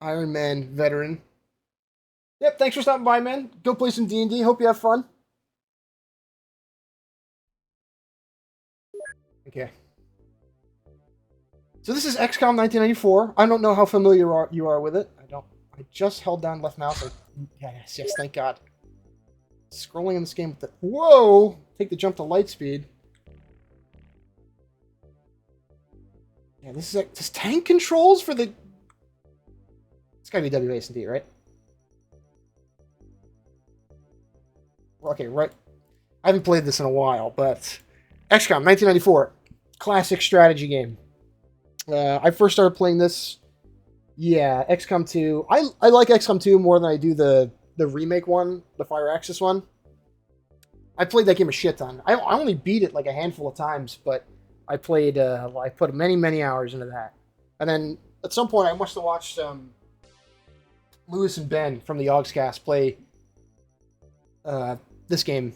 Iron Man veteran. Yep, thanks for stopping by, man. Go play some D&D. Hope you have fun. Okay. So this is XCOM 1994. I don't know how familiar you are with it. I don't. I just held down left mouse. Yes, yes, thank God. Scrolling in this game with the... Whoa! Take the jump to light speed. Yeah, this is like... This tank controls for the... It's gotta be WASD, right? Okay, right. I haven't played this in a while, but... XCOM 1994. Classic strategy game. I first started playing this. Yeah, XCOM 2. I like XCOM 2 more than I do the remake one, the Fire Axis one. I played that game a shit ton. I only beat it like a handful of times, but I put many hours into that. And then at some point I must have watched Lewis and Ben from the Yogscast play uh, this game,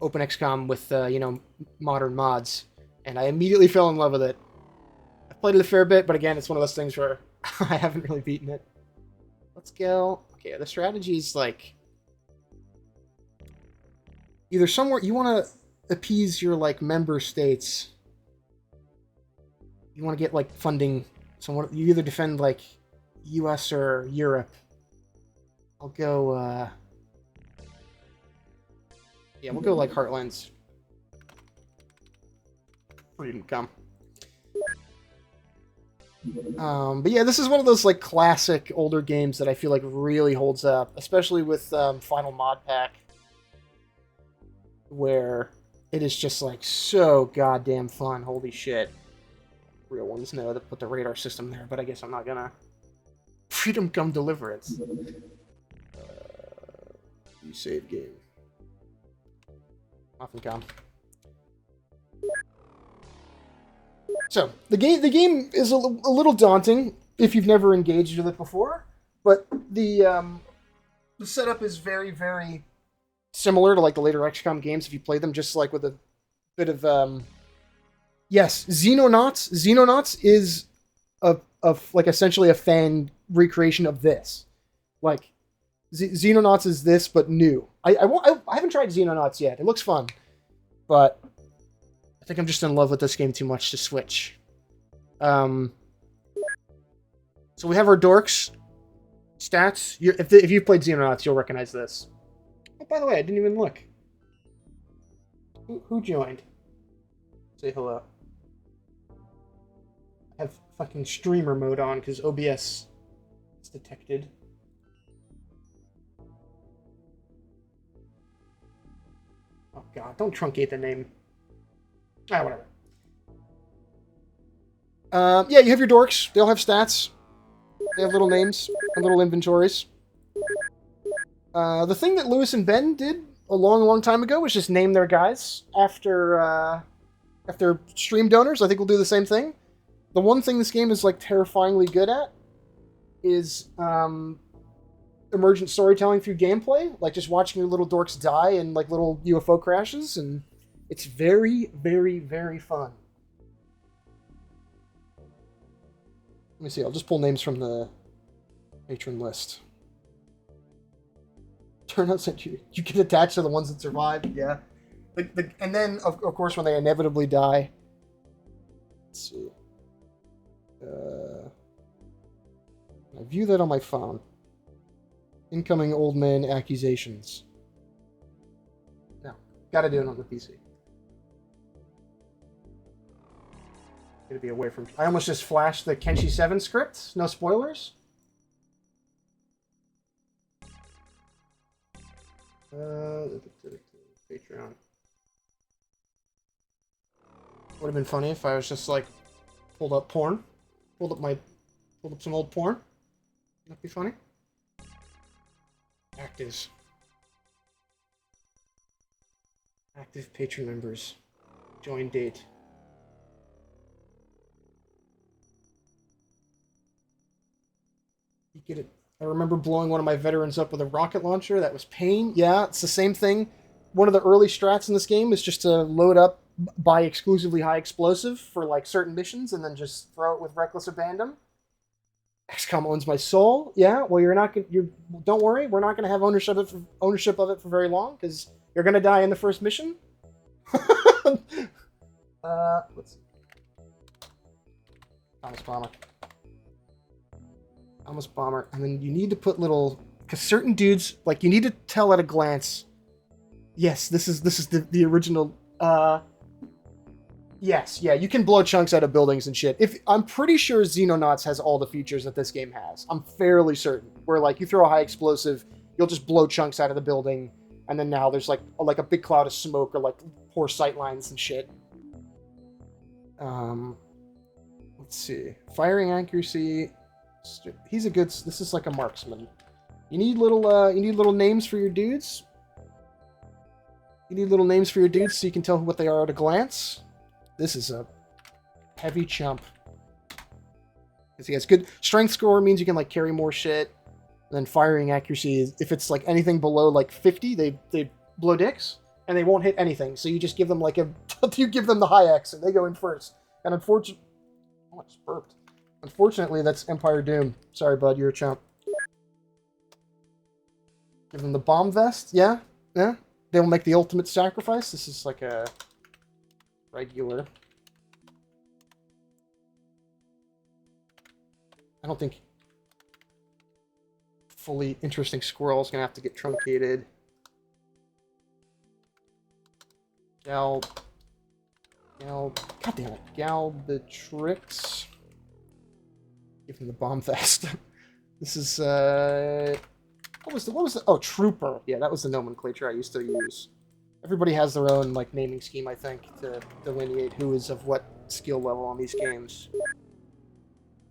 Open XCOM with modern mods, and I immediately fell in love with it. I played it a fair bit, but again, it's one of those things where I haven't really beaten it. Let's go. Okay, the strategy is like either somewhere you want to appease your like member states. You want to get like funding. So you either defend like U.S. or Europe. I'll go. Yeah, we'll go like Heartlands. Freedom come. But yeah, this is one of those like classic older games that I feel like really holds up, especially with Final Mod Pack, where it is just like so goddamn fun. Holy shit! Real ones know to put the radar system there, but I guess I'm not gonna. Freedom come deliverance. You save game. Muffintop. So the game is a little daunting if you've never engaged with it before, but the setup is very similar to like the later XCOM games if you play them, just like with a bit of yes, Xenonauts. Xenonauts is of like essentially a fan recreation of this. Like Xenonauts is this but new. I haven't tried Xenonauts yet. It looks fun, but I think I'm just in love with this game too much to switch. Um, so we have our dorks stats. If you've played Xenonauts, you'll recognize this. Oh, by the way, I didn't even look. Who joined? Say hello. I have fucking streamer mode on because OBS is detected. Oh god, don't truncate the name. Ah, whatever. Yeah, you have your dorks. They all have stats. They have little names and little inventories. The thing that Lewis and Ben did a long time ago was just name their guys after stream donors. I think we'll do the same thing. The one thing this game is like terrifyingly good at is emergent storytelling through gameplay, like just watching your little dorks die in like little UFO crashes, and it's very fun. Let me see. I'll just pull names from the patron list. Turn out that you get attached to the ones that survive. Yeah, and then of course when they inevitably die. Let's see. I view that on my phone. Incoming old man accusations. No, gotta do it on the PC. Gonna be away from. I almost just flashed the Kenshi 7 script. No spoilers. Patreon. Would have been funny if I was just like pulled up porn, pulled up some old porn. That'd be funny. Actives. Active patron members. Join date. You get it. I remember blowing one of my veterans up with a rocket launcher. That was pain. Yeah, it's the same thing. One of the early strats in this game is just to load up, buy exclusively high explosive for like certain missions, and then just throw it with reckless abandon. XCOM owns my soul. Yeah, well, you're not gonna. You don't worry, we're not gonna have ownership of it for very long because you're gonna die in the first mission. Let's see. Thomas Bomber. Thomas Bomber, and then you need to put little because certain dudes like you need to tell at a glance. Yes, this is the original. Yes, yeah, you can blow chunks out of buildings and shit. If I'm pretty sure Xenonauts has all the features that this game has. I'm fairly certain. Where like you throw a high explosive, you'll just blow chunks out of the building, and then now there's like a big cloud of smoke or like poor sight lines and shit. Let's see. Firing accuracy. He's a good. This is like a marksman. You need little names for your dudes. You need little names for your dudes so you can tell what they are at a glance. This is a heavy chump. Because he has good strength score, means you can like carry more shit. And then firing accuracy is if it's like anything below like 50, they blow dicks and they won't hit anything. So you just give them like you give them the high X and they go in first. And unfortunately, oh, I just burped. Unfortunately, that's Empire Doom. Sorry, bud, you're a chump. Give them the bomb vest. Yeah, yeah. They'll make the ultimate sacrifice. This is like a regular. I don't think fully interesting squirrel is gonna have to get truncated. God damn it. Galbatrix. Give him the bomb vest. This is what was the oh, Trooper. Yeah, that was the nomenclature I used to use. Everybody has their own like naming scheme, I think, to delineate who is of what skill level on these games.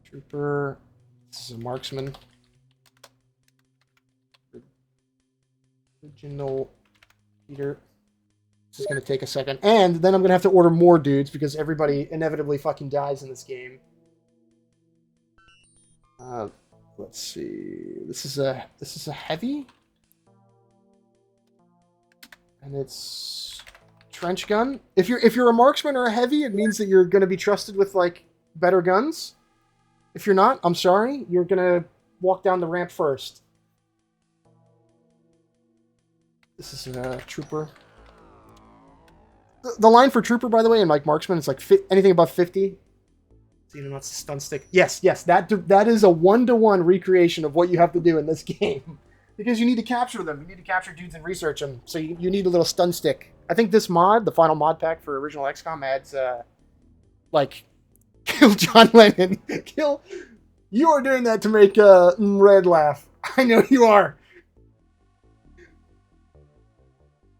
Trooper. This is a marksman. Original Peter. This is going to take a second. And then I'm going to have to order more dudes because everybody inevitably fucking dies in this game. Let's see. This is a heavy. And it's trench gun. If you're a marksman or a heavy, it means that you're going to be trusted with like better guns. If you're not, I'm sorry. You're going to walk down the ramp first. This is a trooper. The line for trooper, by the way, in like marksman, is like anything above 50. Xenonauts stun stick. Yes, that is a 1-to-1 recreation of what you have to do in this game. Because you need to capture them. You need to capture dudes and research them. So you need a little stun stick. I think this mod, the final mod pack for original XCOM, adds, like, kill John Lennon. Kill... You are doing that to make Red laugh. I know you are.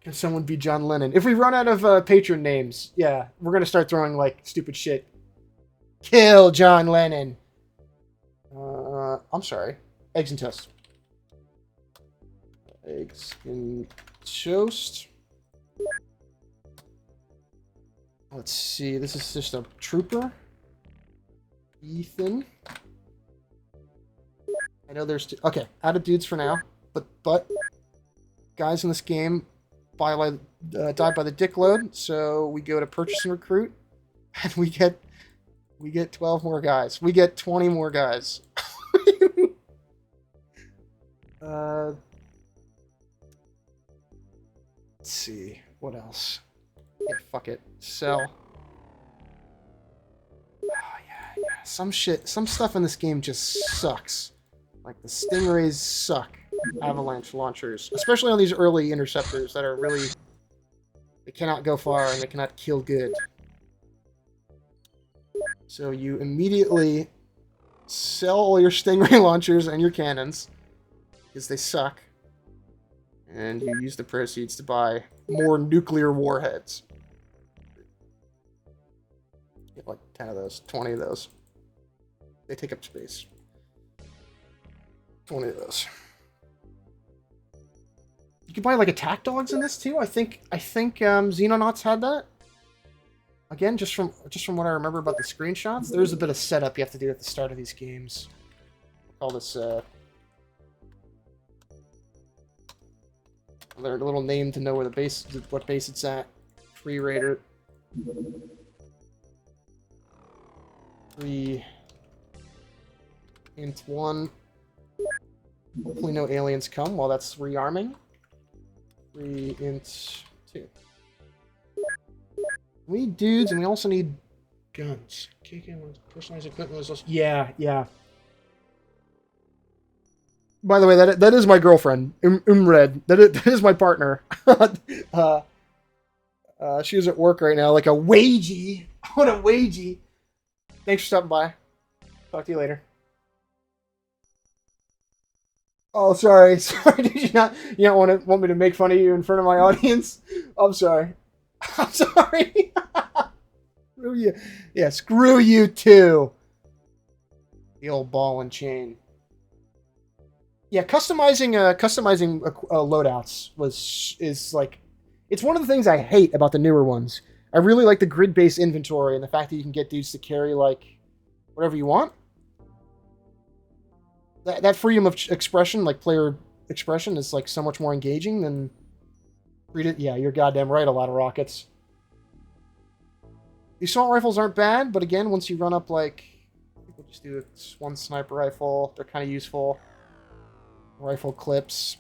Can someone be John Lennon? If we run out of patron names, yeah, we're going to start throwing, like, stupid shit. Kill John Lennon. I'm sorry. Eggs and toast. Eggs and toast. Let's see. This is just a trooper. Ethan. I know there's two. Okay, out of dudes for now. But guys in this game died by the dick load. So we go to purchase and recruit, and we get 12 more guys. We get 20 more guys. Let's see. What else? Yeah, fuck it. Sell. Oh, yeah. Some stuff in this game just sucks. Like, the Stingrays suck. Avalanche launchers. Especially on these early interceptors that are really... They cannot go far and they cannot kill good. So you immediately sell all your Stingray launchers and your cannons. Because they suck. And you use the proceeds to buy more nuclear warheads. Get like 10 of those, 20 of those. They take up space. 20 of those. You can buy like attack dogs in this too. I think Xenonauts had that. Again, just from what I remember about the screenshots, there's a bit of setup you have to do at the start of these games. I'll call this their little name to know where the base, what base it's at. Free Raider. Free Int 1. Hopefully no aliens come while that's rearming. 3 int 2. We need dudes, and we also need guns. Personalized equipment was also... Yeah, yeah. By the way, that is my girlfriend, Umred. That is my partner. She was at work right now, like a wagey. What a wagey. Thanks for stopping by. Talk to you later. Oh, sorry. Sorry, did you not want me to make fun of you in front of my audience? I'm sorry. I'm sorry. Screw you. Yeah, screw you too. The old ball and chain. Yeah, customizing loadouts is like, it's one of the things I hate about the newer ones. I really like the grid-based inventory and the fact that you can get dudes to carry like whatever you want. That freedom of expression, like player expression, is like so much more engaging than. Yeah, you're goddamn right. A lot of rockets. The assault rifles aren't bad, but again, once you run up like, we'll just do one sniper rifle. They're kind of useful. Rifle clips.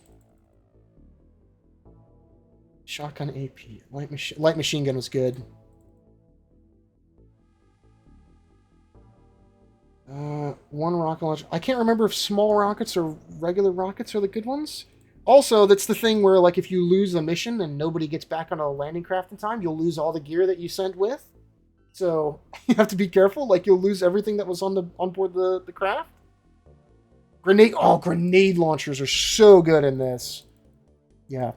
Shotgun AP. Light machine gun was good. One rocket launcher. I can't remember if small rockets or regular rockets are the good ones. Also, that's the thing where, like, if you lose a mission and nobody gets back on a landing craft in time, you'll lose all the gear that you sent with. So you have to be careful. Like, you'll lose everything that was on board the craft. Grenade launchers are so good in this. Yeah.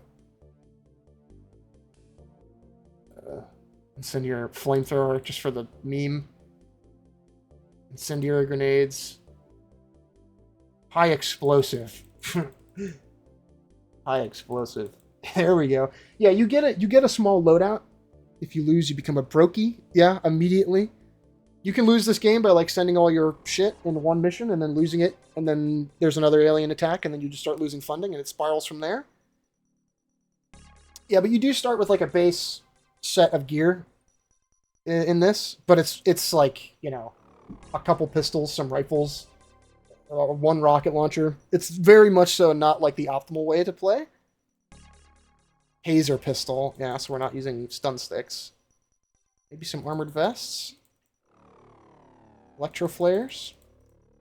Incendiary flamethrower just for the meme. Incendiary grenades. High explosive. High explosive. There we go. Yeah, you get a small loadout. If you lose, you become a brokey. Yeah, immediately. You can lose this game by like sending all your shit in one mission and then losing it, and then there's another alien attack, and then you just start losing funding, and it spirals from there. Yeah, but you do start with like a base set of gear in this, but it's like, you know, a couple pistols, some rifles, one rocket launcher. It's very much so not like the optimal way to play. Hazer pistol. Yeah, so we're not using stun sticks. Maybe some armored vests. Electro flares.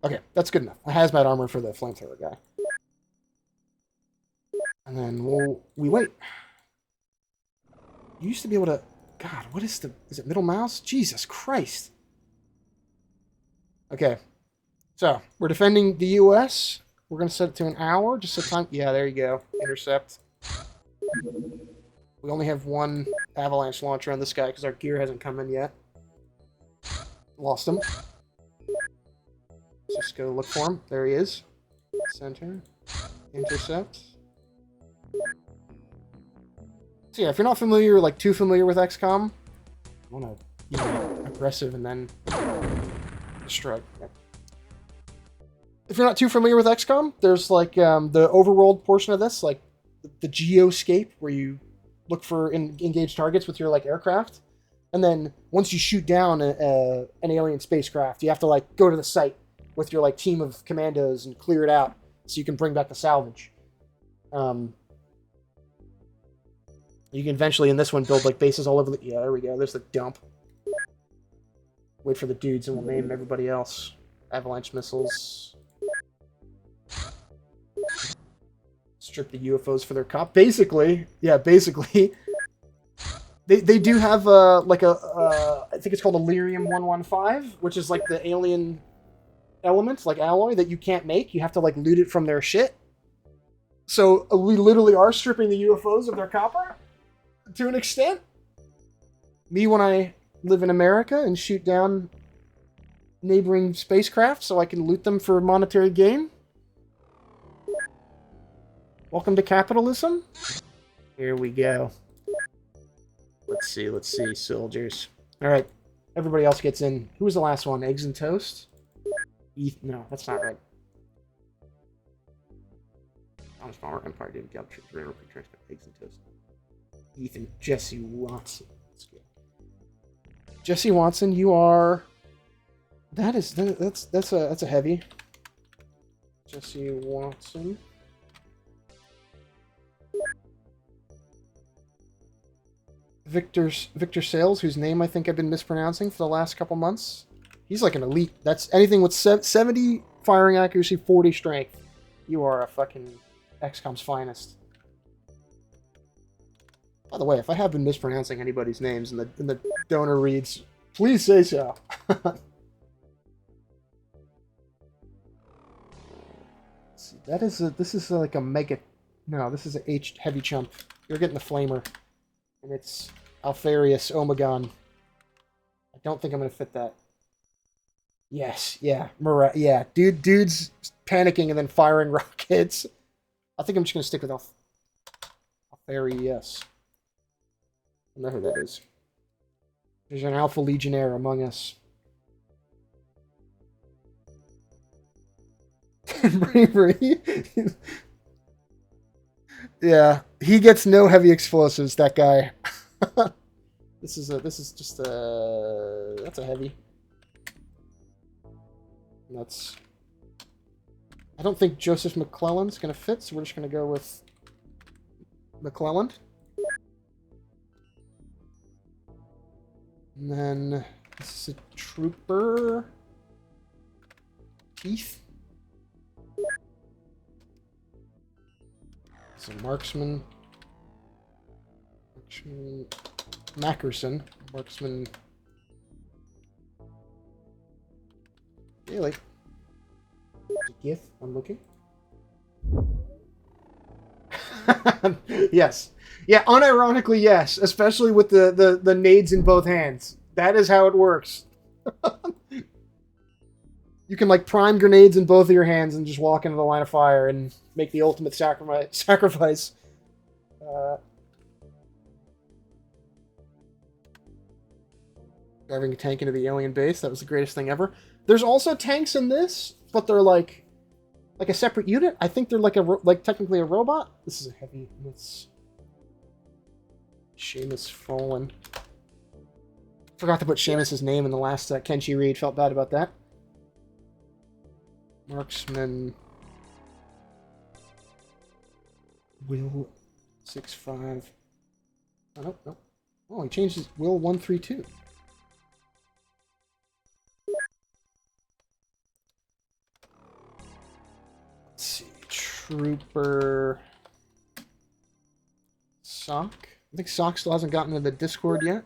Okay, that's good enough. A hazmat armor for the flamethrower guy. And then we wait. You used to be able to... God, what is it middle mouse? Jesus Christ. Okay. So, we're defending the U.S. We're going to set it to an hour. Just so time... Yeah, there you go. Intercept. We only have one avalanche launcher on this guy because our gear hasn't come in yet. Lost him. Let's just go look for him. There he is. Center. Intercept. So yeah, if you're not familiar, like too familiar with XCOM, you want to be aggressive and then destroy. Yeah. If you're not too familiar with XCOM, there's like the overworld portion of this, like the geoscape, where you look for engaged targets with your like aircraft, and then once you shoot down an alien spacecraft, you have to like go to the site with your like team of commandos and clear it out so you can bring back the salvage. You can eventually in this one build like bases all over the... Yeah, there we go. There's the dump. Wait for the dudes and we'll name everybody else. Avalanche missiles. Strip the UFOs for their cop. Basically, yeah, basically. They do have like I think it's called Elerium 115, which is like the alien element, like alloy, that you can't make. You have to like loot it from their shit. So we literally are stripping the UFOs of their copper to an extent. Me when I live in America and shoot down neighboring spacecraft so I can loot them for monetary gain. Welcome to capitalism. Here we go. Let's see, soldiers. Alright, everybody else gets in. Who was the last one? Eggs and toast? No, that's not right. Thomas Palmer, Empire, David Galbraith, Eggs and toast. Ethan, Jesse Watson. Let's go. Jesse Watson, you are... That's a heavy. Jesse Watson. Victor Sales, whose name I think I've been mispronouncing for the last couple months. He's like an elite. That's anything with 70 firing accuracy, 40 strength. You are a fucking XCOM's finest. By the way, if I have been mispronouncing anybody's names and the donor reads, please say so. See, this is like a mega. No, this is a H heavy chump. You're getting the flamer, and it's Alfarius Omegon. I don't think I'm gonna fit that. Yes, yeah, yeah, dude's panicking and then firing rockets. I think I'm just gonna stick with Alfarius. I know who that is. There's an Alpha Legionnaire among us. Bravery. Yeah, he gets no heavy explosives. That guy. This is just a. That's a heavy. That's. I don't think Joseph McClellan's gonna fit, so we're just gonna go with McClellan. And then this is a trooper. Teeth. It's a marksman. Mackerson. Marksman. Really? Gif, I'm looking. Yes. Yeah, unironically, yes. Especially with the nades in both hands. That is how it works. You can, like, prime grenades in both of your hands and just walk into the line of fire and make the ultimate sacrifice. Driving a tank into the alien base. That was the greatest thing ever. There's also tanks in this, but they're like a separate unit. I think they're like technically a robot. This is a heavy. It's Seamus Fallen. Forgot to put Seamus's name in the last Kenshi read. Felt bad about that. Marksman. Will 6-5. Oh, no, no. Oh, he changed his Will 132. Let's see. Trooper. Sock. I think Sock still hasn't gotten into the Discord yet.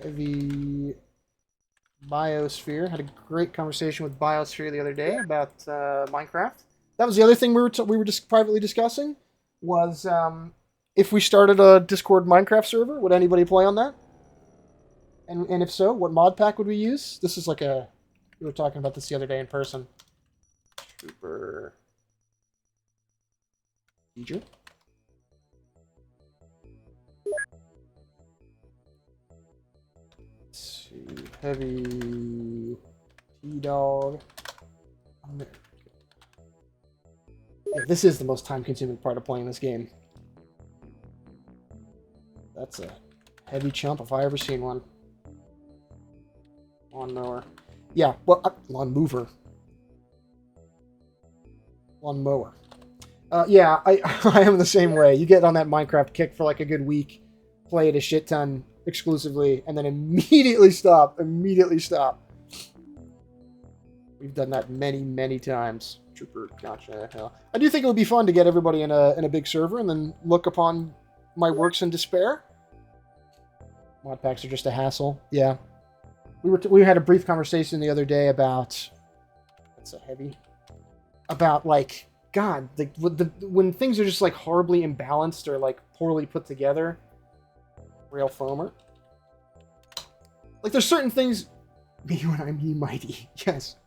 Heavy Biosphere. Had a great conversation with Biosphere the other day about Minecraft. That was the other thing we were just privately discussing was if we started a Discord Minecraft server, would anybody play on that? And if so, what mod pack would we use? This is like a... We were talking about this the other day in person. Trooper... Egypt? Let's see. Heavy... T-Dog... Yeah, this is the most time-consuming part of playing this game. That's a heavy chump if I ever seen one. Lawnmower. Yeah, well, lawn mover. Lawnmower. Yeah, I am the same way. You get on that Minecraft kick for like a good week, play it a shit ton exclusively, and then immediately stop. Immediately stop. We've done that many, many times. Trooper, gotcha. Hell. I do think it would be fun to get everybody in a big server and then look upon my works in despair. Mod packs are just a hassle. Yeah. We had a brief conversation the other day about... That's a heavy... About, like... God, when things are just, like, horribly imbalanced or, like, poorly put together. Rail foamer. Like, there's certain things... Me when I'm ye mighty. Yes.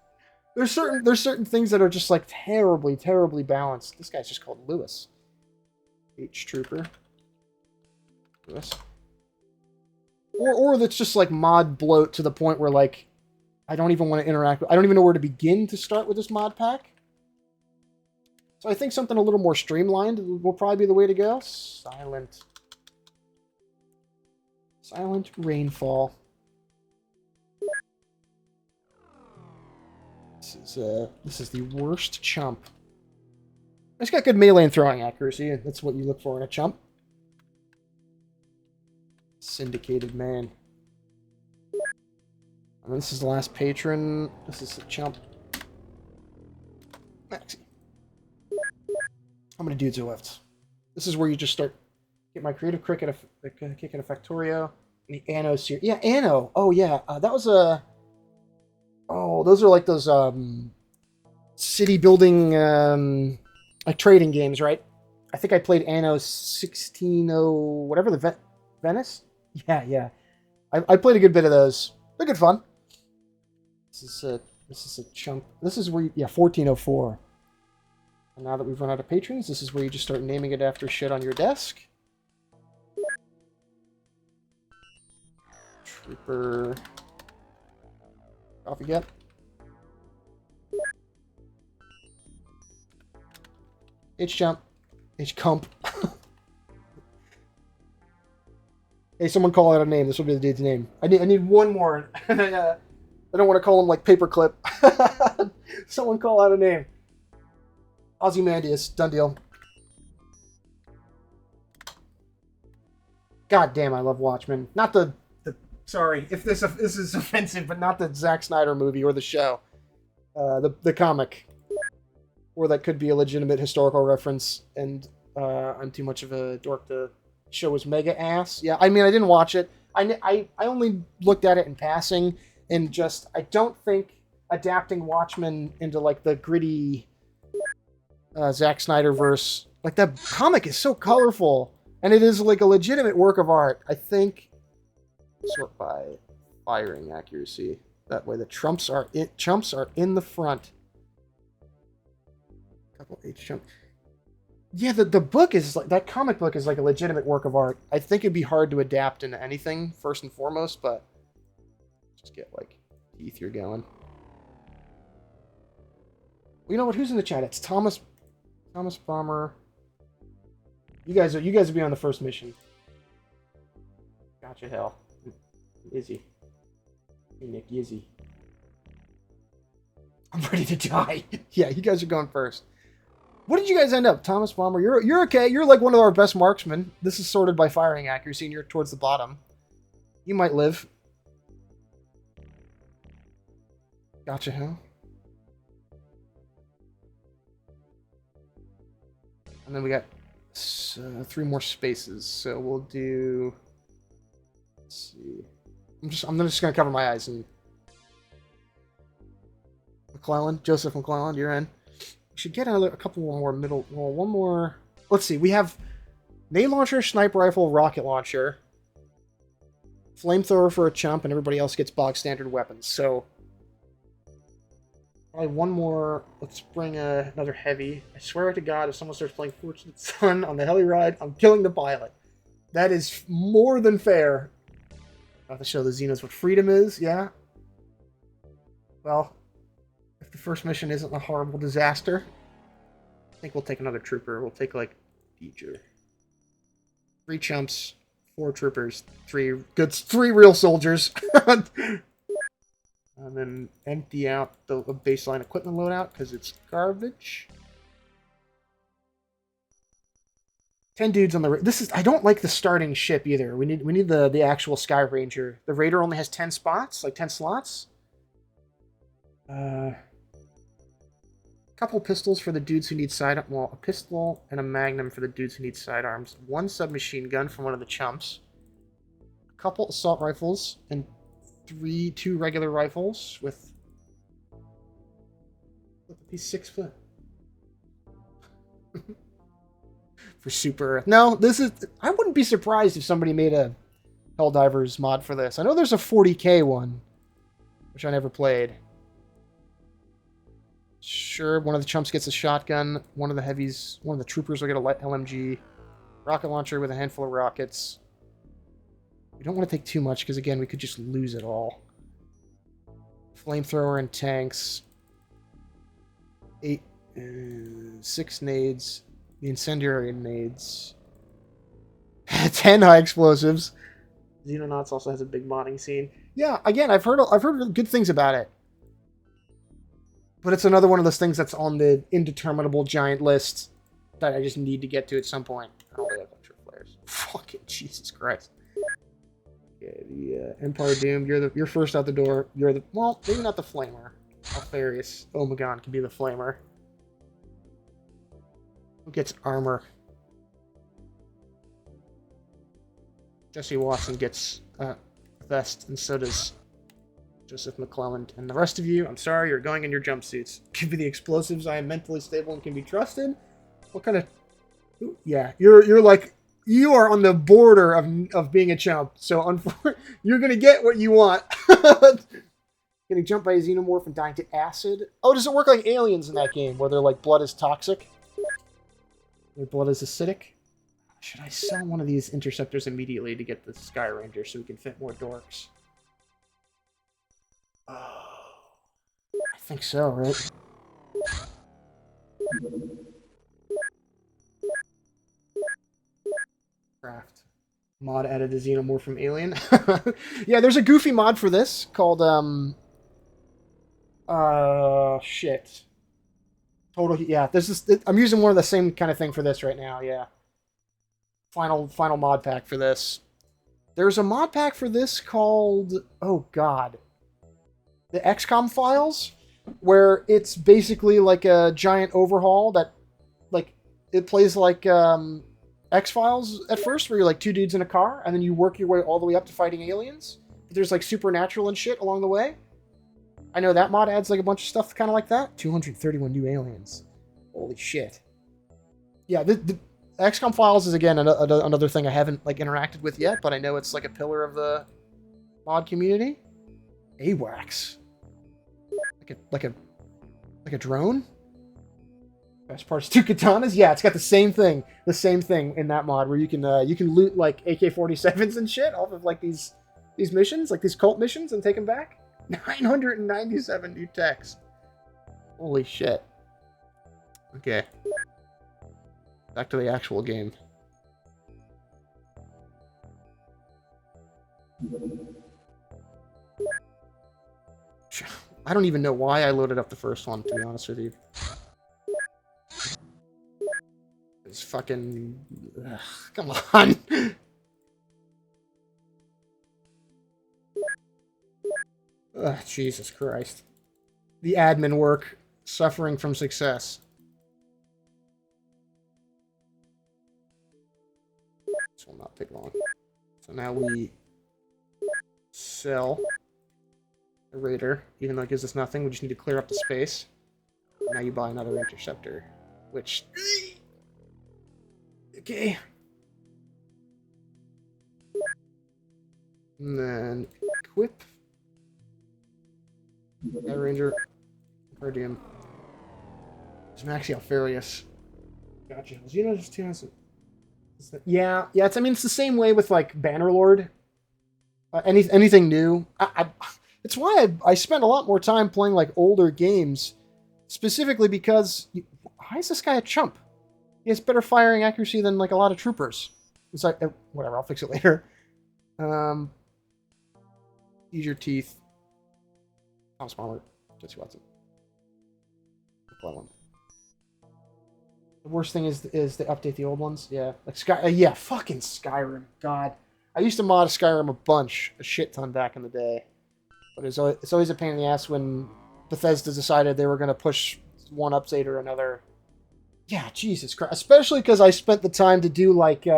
There's certain things that are just, like, terribly, terribly balanced. This guy's just called Lewis. H-Trooper. Lewis. Or that's just, like, mod bloat to the point where, like, I don't even want to interact with... I don't even know where to begin to start with this mod pack. So I think something a little more streamlined will probably be the way to go. Silent Rainfall. This is the worst chump. It's got good melee and throwing accuracy. That's what you look for in a chump. Syndicated man. And this is the last patron. This is a chump. Maxi. How many dudes are left? This is where you just start. Get my creative kick at a Factorio. And the Anno series. Yeah, Anno. Oh, yeah. That was a. Oh, those are like those city building like trading games, right? I think I played Anno 1600, whatever, the Venice? Yeah. I played a good bit of those. They're good fun. This is a chunk. This is where you, 1404. And now that we've run out of patrons, this is where you just start naming it after shit on your desk. Trooper. Off you get. H-jump. H-cump. Hey, someone call out a name. This will be the dude's name. I need one more. I don't want to call him like Paperclip. Someone call out a name. Ozymandias. Done deal. God damn, I love Watchmen. Not the sorry, if this is offensive, but not the Zack Snyder movie or the show. The comic. Or that could be a legitimate historical reference, and I'm too much of a dork to show was mega ass. Yeah, I mean, I didn't watch it. I only looked at it in passing, and just, I don't think adapting Watchmen into, like, the gritty Zack Snyder verse, like, that comic is so colorful, and it is, like, a legitimate work of art. I think, sort by firing accuracy. That way the chumps are in the front. Couple H jump. Yeah, the book is like, that comic book is like a legitimate work of art. I think it'd be hard to adapt into anything first and foremost, but just get like teeth you're going. Well, you know what? Who's in the chat? It's Thomas Bomber. You guys will be on the first mission. Gotcha, hell. Izzy. Hey, Nick, Izzy. I'm ready to die. Yeah, you guys are going first. What did you guys end up? Thomas Bomber, you're okay. You're like one of our best marksmen. This is sorted by firing accuracy, and you're towards the bottom. You might live. Gotcha, hell. And then we got 3 more spaces, so we'll do. Let's see. I'm just gonna cover my eyes and. McClellan, Joseph McClellan, you're in. We should get a couple more middle. Well, one more. Let's see. We have nade launcher, sniper rifle, rocket launcher, flamethrower for a chump, and everybody else gets bog standard weapons. So probably one more. Let's bring another heavy. I swear to God, if someone starts playing Fortunate Son on the heli ride, I'm killing the pilot. That is more than fair. I have to show the Xenos what freedom is. Yeah. Well. If the first mission isn't a horrible disaster, I think we'll take another trooper. We'll take, like, Deeger. 3 chumps, 4 troopers, 3 real soldiers. And then empty out the baseline equipment loadout, because it's garbage. 10 dudes on the... I don't like the starting ship, either. We need the actual Sky Ranger. The Raider only has 10 spots, like 10 slots. Couple pistols for the dudes who need sidearms. Well, a pistol and a magnum for the dudes who need sidearms. 1 submachine gun from one of the chumps. A couple assault rifles and 2 regular rifles with these 6 foot. For super. No, this is. I wouldn't be surprised if somebody made a Helldivers mod for this. I know there's a 40K one, which I never played. Sure, one of the chumps gets a shotgun. One of the troopers will get a light LMG. Rocket launcher with a handful of rockets. We don't want to take too much, because again, we could just lose it all. Flamethrower and tanks. 6 nades. The incendiary nades. 10 high explosives. Xenonauts also has a big modding scene. Yeah, again, I've heard good things about it. But it's another one of those things that's on the indeterminable giant list that I just need to get to at some point. I don't really have extra flares. Fucking Jesus Christ. Okay, the Empire Doomed. You're first out the door. You're the, well, maybe not the Flamer. Alfarius Omegon can be the Flamer. Who gets armor? Jesse Watson gets a vest, and so does Joseph McClelland. And the rest of you, I'm sorry, you're going in your jumpsuits. Give me the explosives. I am mentally stable and can be trusted. What kind of... Yeah, you're like... You are on the border of being a chump, so you're going to get what you want. Getting jumped by a xenomorph and dying to acid. Oh, does it work like aliens in that game, where their like blood is toxic? Their blood is acidic? Should I sell one of these interceptors immediately to get the Sky Ranger so we can fit more dorks? Oh, I think so, right? Craft. Mod added a xenomorph from Alien. Yeah, there's a goofy mod for this called, shit. Total, yeah, this is, I'm using one of the same kind of thing for this right now, yeah. Final mod pack for this. There's a mod pack for this called, oh god, the XCOM files, where it's basically like a giant overhaul that, like, it plays like X-Files at first, where you're like two dudes in a car, and then you work your way all the way up to fighting aliens. There's like supernatural and shit along the way. I know that mod adds like a bunch of stuff kind of like that. 231 new aliens. Holy shit. Yeah, the XCOM files is, again, another thing I haven't like interacted with yet, but I know it's like a pillar of the mod community. AWACS. Like a drone? Best parts, 2 katanas? Yeah, it's got the same thing in that mod, where you can loot like AK-47s and shit off of like these missions, like these cult missions, and take them back. 997 new techs. Holy shit. Okay. Back to the actual game. I don't even know why I loaded up the first one, to be honest with you. It's fucking... Ugh, come on! Ugh, Jesus Christ. The admin work. Suffering from success. This will not take long. So now we sell the Raider, even though it gives us nothing. We just need to clear up the space. Now you buy another interceptor, which... Okay. And then equip. Sky Ranger. Guardian. It's Maxi Alfarius. Gotcha. You know, just 2 minutes. Yeah, it's, I mean, it's the same way with like Bannerlord. Anything new. It's why I spend a lot more time playing like older games, specifically because why is this guy a chump? He has better firing accuracy than like a lot of troopers. It's like whatever. I'll fix it later. Use your teeth. Thomas Palmer. Jesse Watson. One. The worst thing is they update the old ones. Yeah, like yeah, fucking Skyrim. God, I used to mod Skyrim a shit ton back in the day, but it's always a pain in the ass when Bethesda decided they were going to push one update or another. Yeah, Jesus Christ. Especially because I spent the time to do like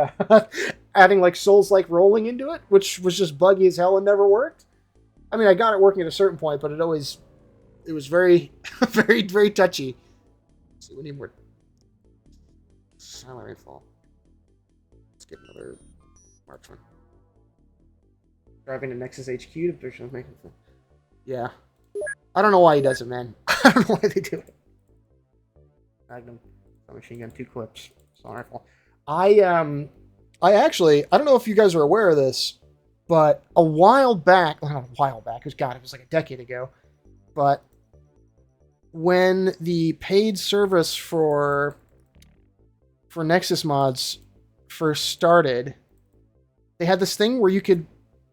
adding like Souls-like rolling into it, which was just buggy as hell and never worked. I mean, I got it working at a certain point, but it was very, very, very touchy. Let's see, we need more silent rainfall. Let's get another marksman. Driving to Nexus HQ to position making. Yeah, I don't know why he does it, man. I don't know why they do it. Magnum, machine gun, 2 clips, silent rifle. I actually, I don't know if you guys are aware of this, but a while back, well, not a while back, it was like a decade ago, but when the paid service for Nexus mods first started, they had this thing where you could,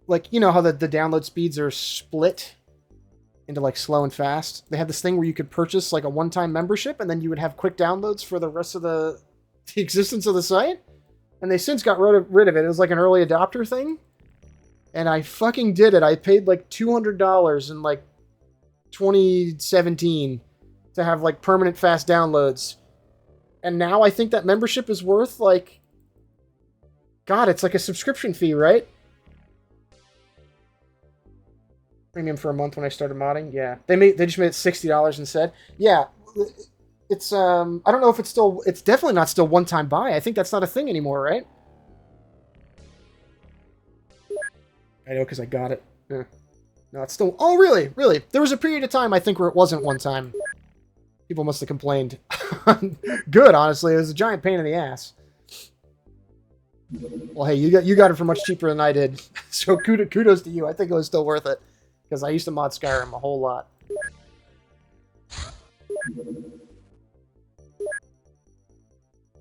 like, you know how the download speeds are split into like slow and fast. They had this thing where you could purchase like a one-time membership, and then you would have quick downloads for the rest of the existence of the site. And they since got rid of it. It was like an early adopter thing. And I fucking did it. I paid like $200 in like 2017 to have like permanent fast downloads. And now I think that membership is worth like... God, it's like a subscription fee, right? Premium for a month when I started modding. Yeah. They just made it $60 instead. Yeah. It's I don't know if it's definitely not still one-time buy. I think that's not a thing anymore, right? I know because I got it. Yeah. No, it's still... Oh, really? Really? There was a period of time, I think, where it wasn't one time. People must have complained. Good, honestly. It was a giant pain in the ass. Well, hey, you got it for much cheaper than I did. So kudos to you. I think it was still worth it. Because I used to mod Skyrim a whole lot.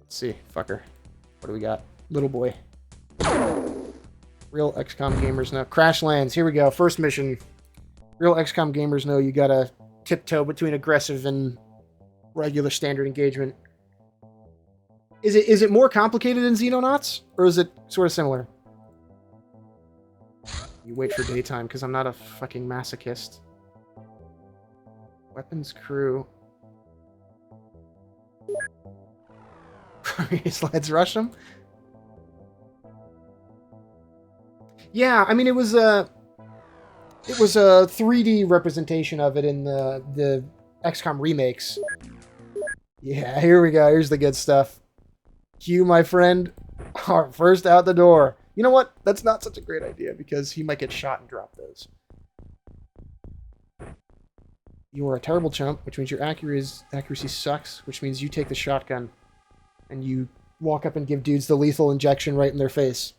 Let's see. Fucker. What do we got? Little boy. Real XCOM gamers know. Crash lands. Here we go. First mission. Real XCOM gamers know you gotta tiptoe between aggressive and regular standard engagement. Is it more complicated in Xenonauts? Or is it sort of similar? You wait for daytime, because I'm not a fucking masochist. Weapons crew. Let's rush them? Yeah, I mean, it was a 3D representation of it in the XCOM remakes. Yeah, here we go. Here's the good stuff. Q, my friend, are first out the door. You know what? That's not such a great idea, because he might get shot and drop those. You are a terrible chump, which means your accuracy sucks, which means you take the shotgun, and you walk up and give dudes the lethal injection right in their face.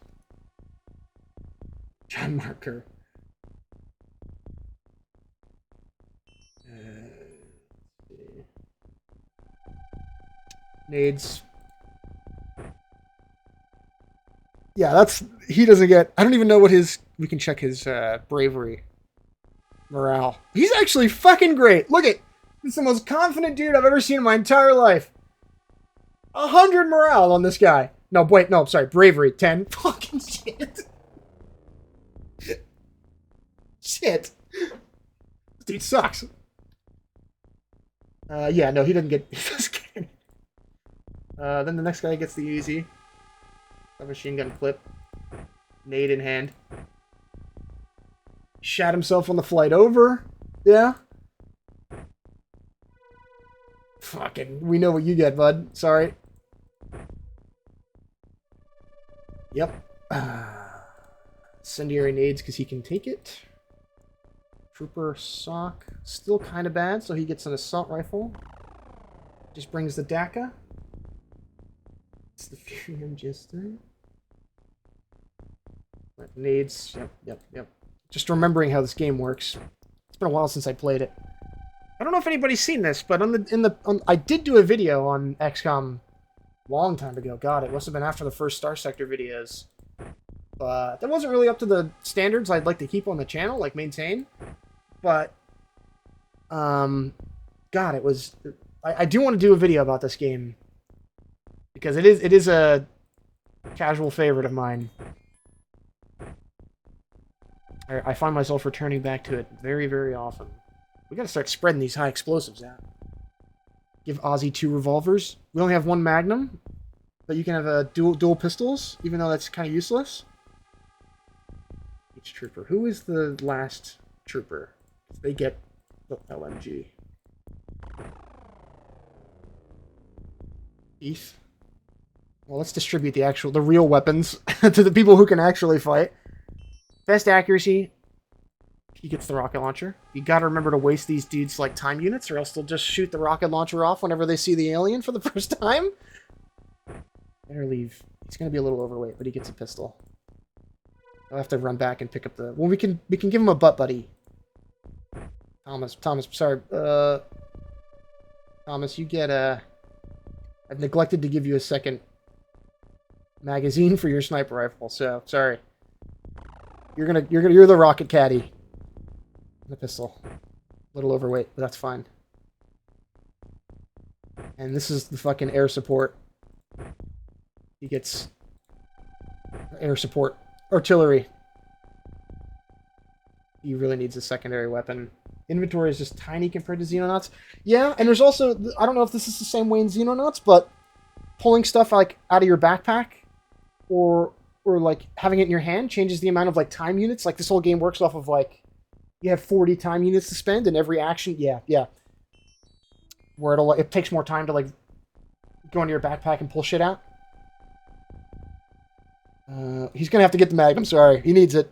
John Marker. Nades. Yeah, he doesn't get... I don't even know what his... We can check his bravery. Morale. He's actually fucking great. Look at... This is the most confident dude I've ever seen in my entire life. 100 morale on this guy. No, wait, no, sorry. Bravery, 10. Fucking shit. Shit. This dude sucks. Yeah, no, he doesn't get... Then the next guy gets the easy. A machine gun clip. Nade in hand. Shat himself on the flight over. Yeah. Fucking, we know what you get, bud. Sorry. Yep. Incendiary nades because he can take it. Trooper sock. Still kind of bad, so he gets an assault rifle. Just brings the DACA. It's the Fury Magister. Nades. Yep. Just remembering how this game works. It's been a while since I played it. I don't know if anybody's seen this, but I did do a video on XCOM a long time ago. God, it must have been after the first Star Sector videos. But that wasn't really up to the standards I'd like to keep on the channel, like maintain. But God, it was... I do want to do a video about this game. Because it is a casual favorite of mine. I find myself returning back to it very, very often. We gotta start spreading these high explosives out. Give Ozzy 2 revolvers. We only have 1 Magnum, but you can have dual pistols, even though that's kind of useless. Each trooper. Who is the last trooper? They get the LMG. Heath. Well, let's distribute the real weapons to the people who can actually fight. Best accuracy. He gets the rocket launcher. You gotta remember to waste these dudes like time units, or else they'll just shoot the rocket launcher off whenever they see the alien for the first time. Better leave. He's gonna be a little overweight, but he gets a pistol. I'll have to run back and pick up the... Well, we can give him a butt buddy. Thomas, sorry. Thomas, you get a... I've neglected to give you a second magazine for your sniper rifle, so sorry. You're the rocket caddy. The pistol. A little overweight, but that's fine. And this is the fucking air support. He gets air support. Artillery. He really needs a secondary weapon. Inventory is just tiny compared to Xenonauts. Yeah, and there's also, I don't know if this is the same way in Xenonauts, but pulling stuff like out of your backpack or like having it in your hand changes the amount of like time units. Like this whole game works off of like you have 40 time units to spend in every action. Yeah. Where it takes more time to like go into your backpack and pull shit out. He's gonna have to get the mag. I'm sorry, he needs it.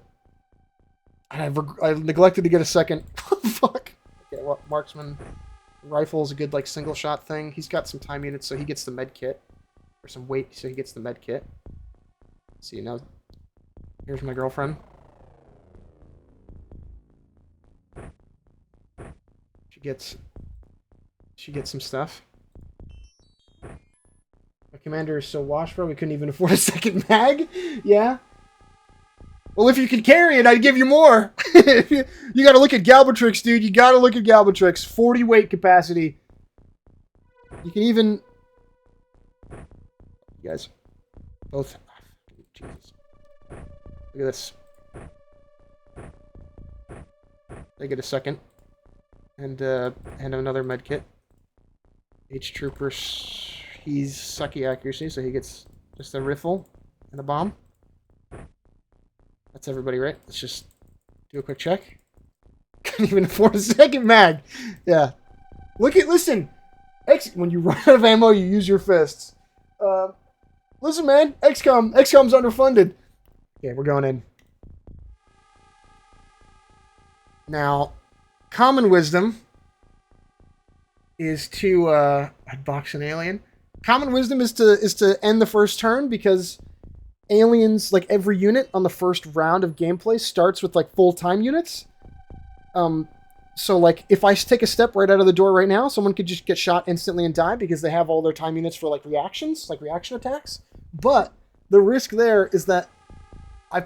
I neglected to get a second. Fuck. Okay, well, marksman rifle is a good like single shot thing. He's got some time units, so he gets the med kit, or some weight, so he gets the med kit. See now, here's my girlfriend. She gets some stuff. My commander is so washful we couldn't even afford a second mag. Yeah. Well, if you could carry it, I'd give you more. You got to look at Galbatrix, dude. You got to look at Galbatrix. 40 weight capacity. You can even... You guys. Both. Jesus. Look at this. They get a second. And another medkit. H-Trooper, he's sucky accuracy, so he gets just a riffle and a bomb. That's everybody, right? Let's just do a quick check. Couldn't even afford a second mag. Yeah. Listen. When you run out of ammo, you use your fists. Listen, man. XCOM's underfunded. Okay, we're going in. Now, common wisdom is to I'd box an alien. Common wisdom is to end the first turn because aliens, like every unit on the first round of gameplay starts with like full time units. So like if I take a step right out of the door right now, someone could just get shot instantly and die because they have all their time units for like reactions, like reaction attacks. But the risk there is that I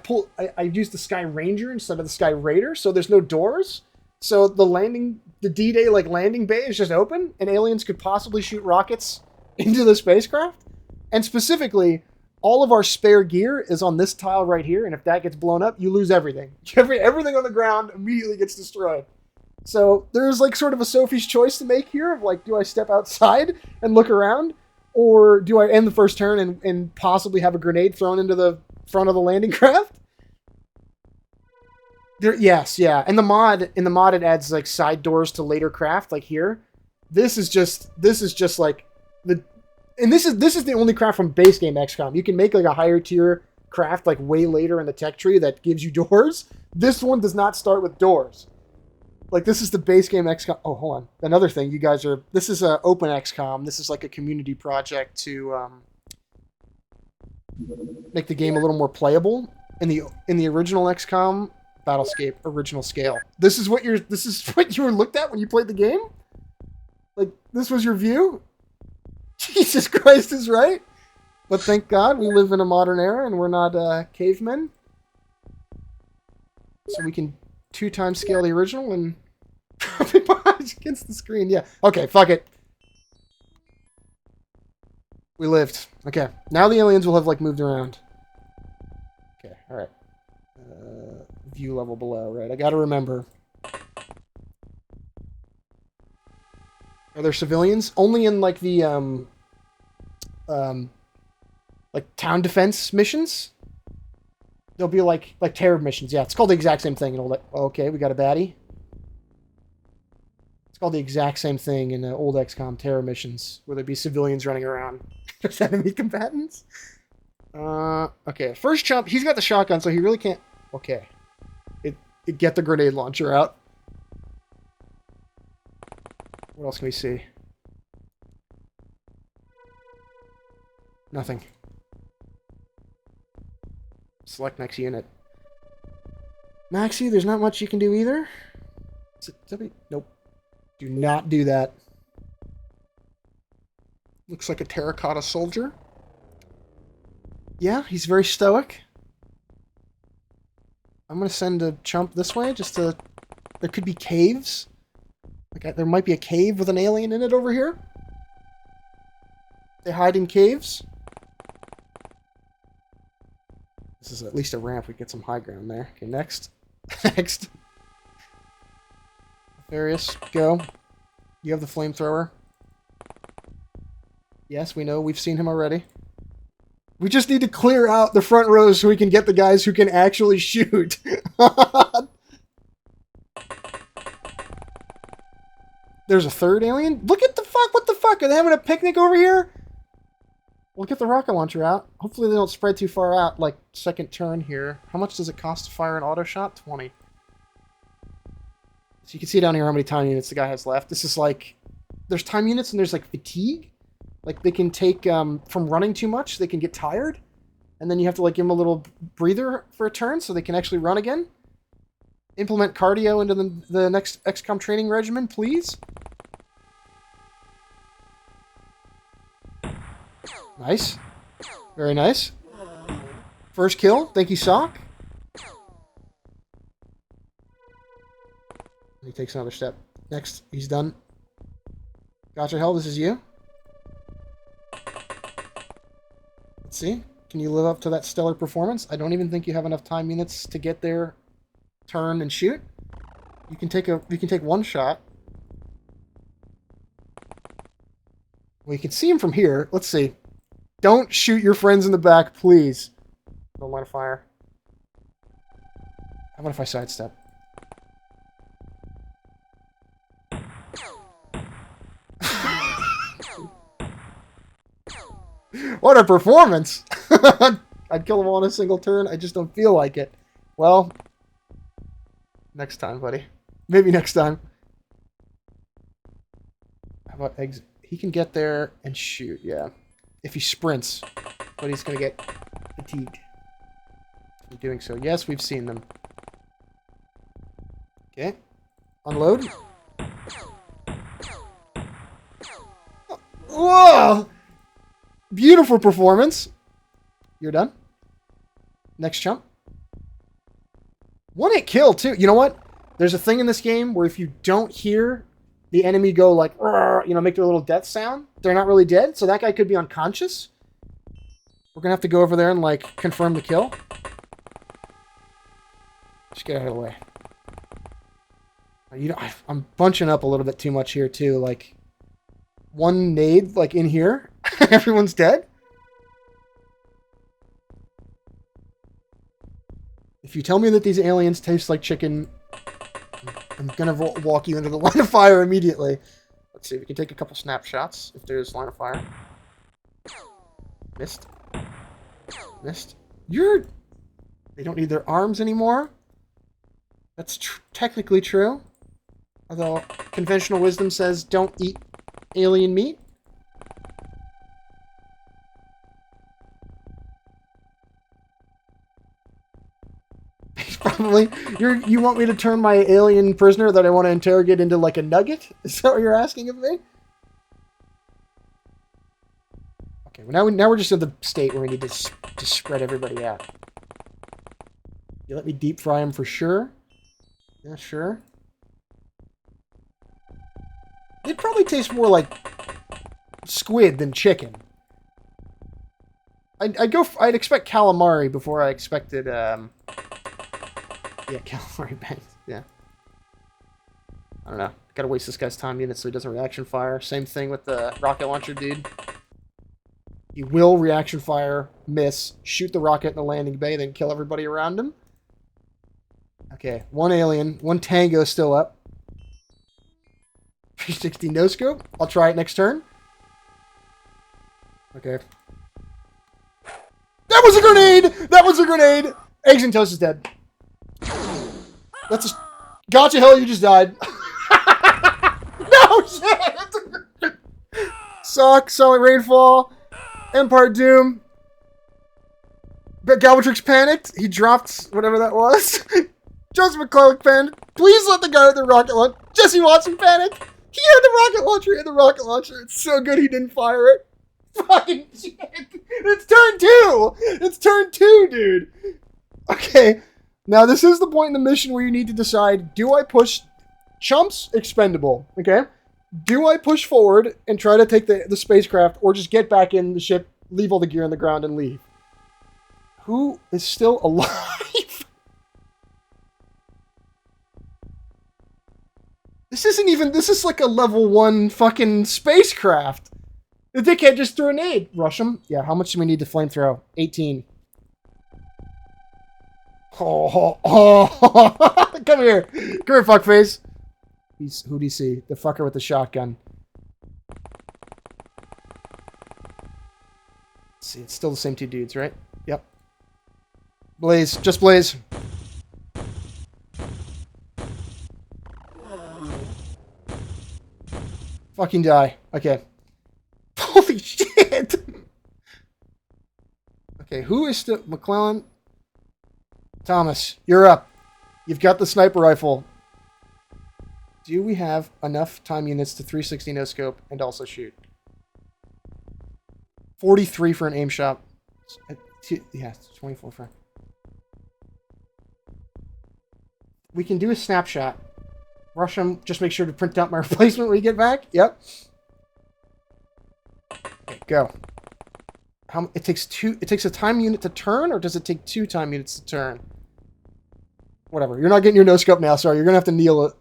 used the Sky Ranger instead of the Sky Raider, so there's no doors. So the D-Day like landing bay is just open, and aliens could possibly shoot rockets into the spacecraft. And specifically, all of our spare gear is on this tile right here, and if that gets blown up, you lose everything. Everything on the ground immediately gets destroyed. So there's like sort of a Sophie's choice to make here of like, do I step outside and look around, or do I end the first turn and possibly have a grenade thrown into the front of the landing craft? Yes, yeah. And in the mod it adds like side doors to later craft, like here. This is just like this is the only craft from base game XCOM. You can make like a higher tier craft like way later in the tech tree that gives you doors. This one does not start with doors. Like this is the base game XCOM. Oh, hold on. Another thing, this is a open XCOM. This is like a community project to make the game a little more playable. In the original XCOM, Battlescape original scale. This is what you were looked at when you played the game? Like this was your view? Jesus Christ is right. But thank God we live in a modern era and we're not cavemen. So we can 2 times scale the original and against the screen. Yeah. Okay, fuck it. We lived. Okay. Now the aliens will have like moved around. Okay, alright. View level below, right? I gotta remember. Are there civilians? Only in like the like town defense missions. There'll be like terror missions. Yeah, it's called the exact same thing in old. Okay, we got a baddie. It's called the exact same thing in old XCOM terror missions, where there'd be civilians running around. There's enemy combatants. Okay, first chump. He's got the shotgun, so he really can't. Okay, get the grenade launcher out. What else can we see? Nothing. Select next unit. Maxi, there's not much you can do either. Is it W? Nope. Do not do that. Looks like a terracotta soldier. Yeah, he's very stoic. I'm gonna send a chump this way, just to... There could be caves. Okay, there might be a cave with an alien in it over here. They hide in caves. This is at least a ramp. We get some high ground there. Okay, next. Next. Nefarious, go. You have the flamethrower. Yes, we know. We've seen him already. We just need to clear out the front rows so we can get the guys who can actually shoot. There's a third alien? Look at the fuck! What the fuck? Are they having a picnic over here? We'll get the rocket launcher out. Hopefully they don't spread too far out, like second turn here. How much does it cost to fire an auto shot? 20. So you can see down here how many time units the guy has left. This is like... There's time units and there's like fatigue. Like they can take... from running too much, they can get tired. And then you have to like give them a little breather for a turn so they can actually run again. Implement cardio into the next XCOM training regimen, please. Nice. Very nice. First kill. Thank you, Sock. He takes another step. Next. He's done. Gotcha, Hell. This is you. Let's see. Can you live up to that stellar performance? I don't even think you have enough time units to get there, turn, and shoot. You can take one shot. Well, you can see him from here. Let's see. Don't shoot your friends in the back, please. No line of fire. How about if I sidestep? What a performance! I'd kill them all in a single turn. I just don't feel like it. Well, next time, buddy. Maybe next time. How about exit? He can get there and shoot, yeah. If he sprints, but he's going to get fatigued in doing so. Yes, we've seen them. Okay. Unload. Whoa! Beautiful performance. You're done. Next jump. One hit kill, too. You know what? There's a thing in this game where if you don't hear the enemy go like, you know, make their little death sound, they're not really dead, so that guy could be unconscious. We're gonna have to go over there and, like, confirm the kill. Just get out of the way. You know, I'm bunching up a little bit too much here, too. Like, one nade, like, in here, everyone's dead. If you tell me that these aliens taste like chicken, I'm gonna walk you into the line of fire immediately. Let's see if we can take a couple snapshots if there's line of fire. Missed. Missed. They don't need their arms anymore. That's technically true. Although conventional wisdom says don't eat alien meat. Probably. You want me to turn my alien prisoner that I want to interrogate into like a nugget? Is that what you're asking of me? Okay, well now we're just in the state where we need to spread everybody out. You let me deep fry him for sure? Yeah, sure. It probably tastes more like squid than chicken. I'd expect calamari before I expected yeah, calamari bangs. Yeah. I don't know. Gotta waste this guy's time units so he doesn't reaction fire. Same thing with the rocket launcher dude. He will reaction fire, miss, shoot the rocket in the landing bay, then kill everybody around him. Okay, one alien, one tango still up. 360 no scope. I'll try it next turn. Okay. That was a grenade! That was a grenade! Eggs and Toast is dead. That's a... Gotcha, Hell, you just died. No shit! Sock, Solid Rainfall, Empire Doom. But Galvatrix panicked. He dropped whatever that was. Joseph McCulloch panicked. Please let the guy with the rocket launcher. Jesse Watson panic. He had the rocket launcher. He had the rocket launcher. It's so good he didn't fire it. Fucking shit. It's turn 2. It's turn 2, dude. Okay. Now, this is the point in the mission where you need to decide, do I push chumps, expendable. Okay? Do I push forward and try to take the spacecraft, or just get back in the ship, leave all the gear on the ground, and leave? Who is still alive? This isn't even... This is like a level 1 fucking spacecraft. The dickhead just threw a nade. Rush him? Yeah, how much do we need to flamethrow? 18. Oh. Come here. Come here, fuckface. Who do you see? The fucker with the shotgun. Let's see, it's still the same two dudes, right? Yep. Blaze. Just Blaze. Fucking die. Okay. Holy shit! Okay, who is still... McClellan? Thomas, you're up. You've got the sniper rifle. Do we have enough time units to 360 no scope and also shoot? 43 for an aim shot. Yeah, 24 for... We can do a snapshot. Rush them. Just make sure to print out my replacement when you get back. Yep. Okay, go. It takes a time unit to turn, or does it take 2 time units to turn? Whatever. You're not getting your no scope now. Sorry, you're gonna have to kneel it.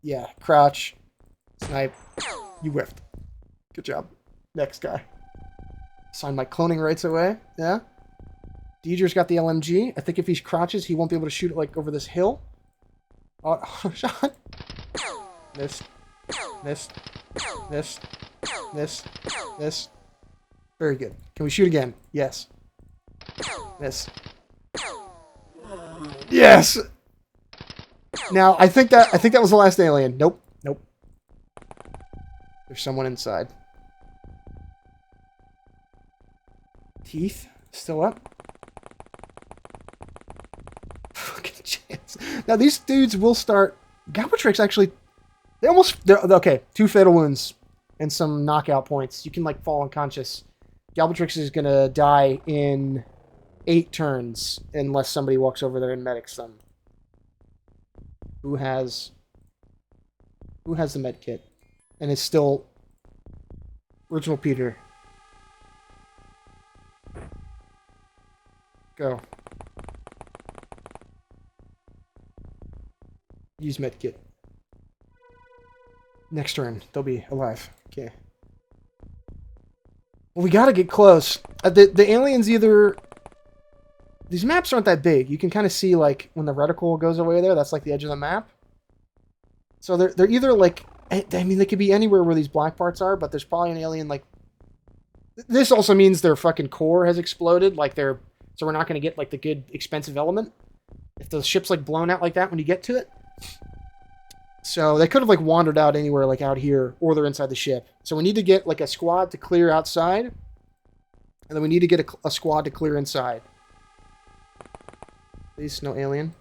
Yeah, crouch, snipe. You whiffed. Good job. Next guy. Sign my cloning rights away. Yeah. Deidre's got the LMG. I think if he crouches, he won't be able to shoot it like over this hill. Oh, shot. This. Very good. Can we shoot again? Yes. This. Yes. Now I think that was the last alien. Nope. Nope. There's someone inside. Teeth still up. Fucking chance. Now these dudes will start. Galbatrix actually. They're okay. 2 fatal wounds and some knockout points. You can like fall unconscious. Galbatrix is gonna die in 8 turns unless somebody walks over there and medics them. Who has the med kit and is still original Peter? Go. Use med kit. Next turn, they'll be alive. Okay. Well, we gotta get close. The aliens either... These maps aren't that big. You can kind of see, like, when the reticle goes away there, that's like the edge of the map. So they're either like... I mean, they could be anywhere where these black parts are, but there's probably an alien, like... This also means their fucking core has exploded, like they're... So we're not going to get, like, the good, expensive element. If the ship's, like, blown out like that when you get to it. So they could have, like, wandered out anywhere, like, out here, or they're inside the ship. So we need to get, like, a squad to clear outside, and then we need to get a squad to clear inside. Please, no alien.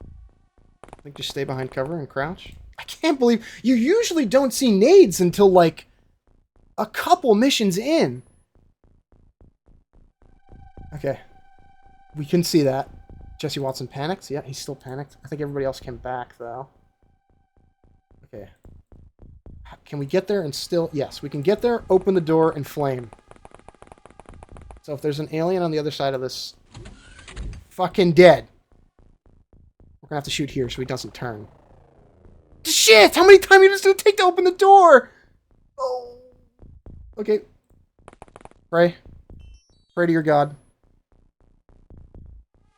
I think just stay behind cover and crouch. I can't believe... You usually don't see nades until, like, a couple missions in. Okay. We can see that. Jesse Watson panicked. Yeah, he's still panicked. I think everybody else came back, though. Okay. Can we get there and still... Yes, we can get there, open the door, and flame. So if there's an alien on the other side of this... Fucking dead. We're gonna have to shoot here so he doesn't turn. Shit! How many time units does it take to open the door? Oh. Okay. Pray. Pray to your god.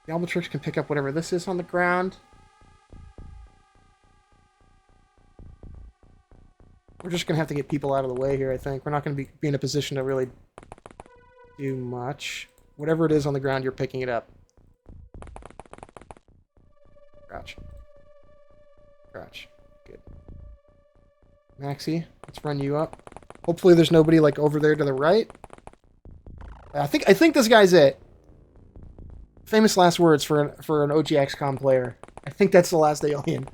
The Albatrix can pick up whatever this is on the ground. We're just going to have to get people out of the way here, I think. We're not going to be in a position to really do much. Whatever it is on the ground, you're picking it up. Crouch. Crouch. Good. Maxie, let's run you up. Hopefully there's nobody, like, over there to the right. I think this guy's it. Famous last words for an OG XCOM player. I think that's the last alien.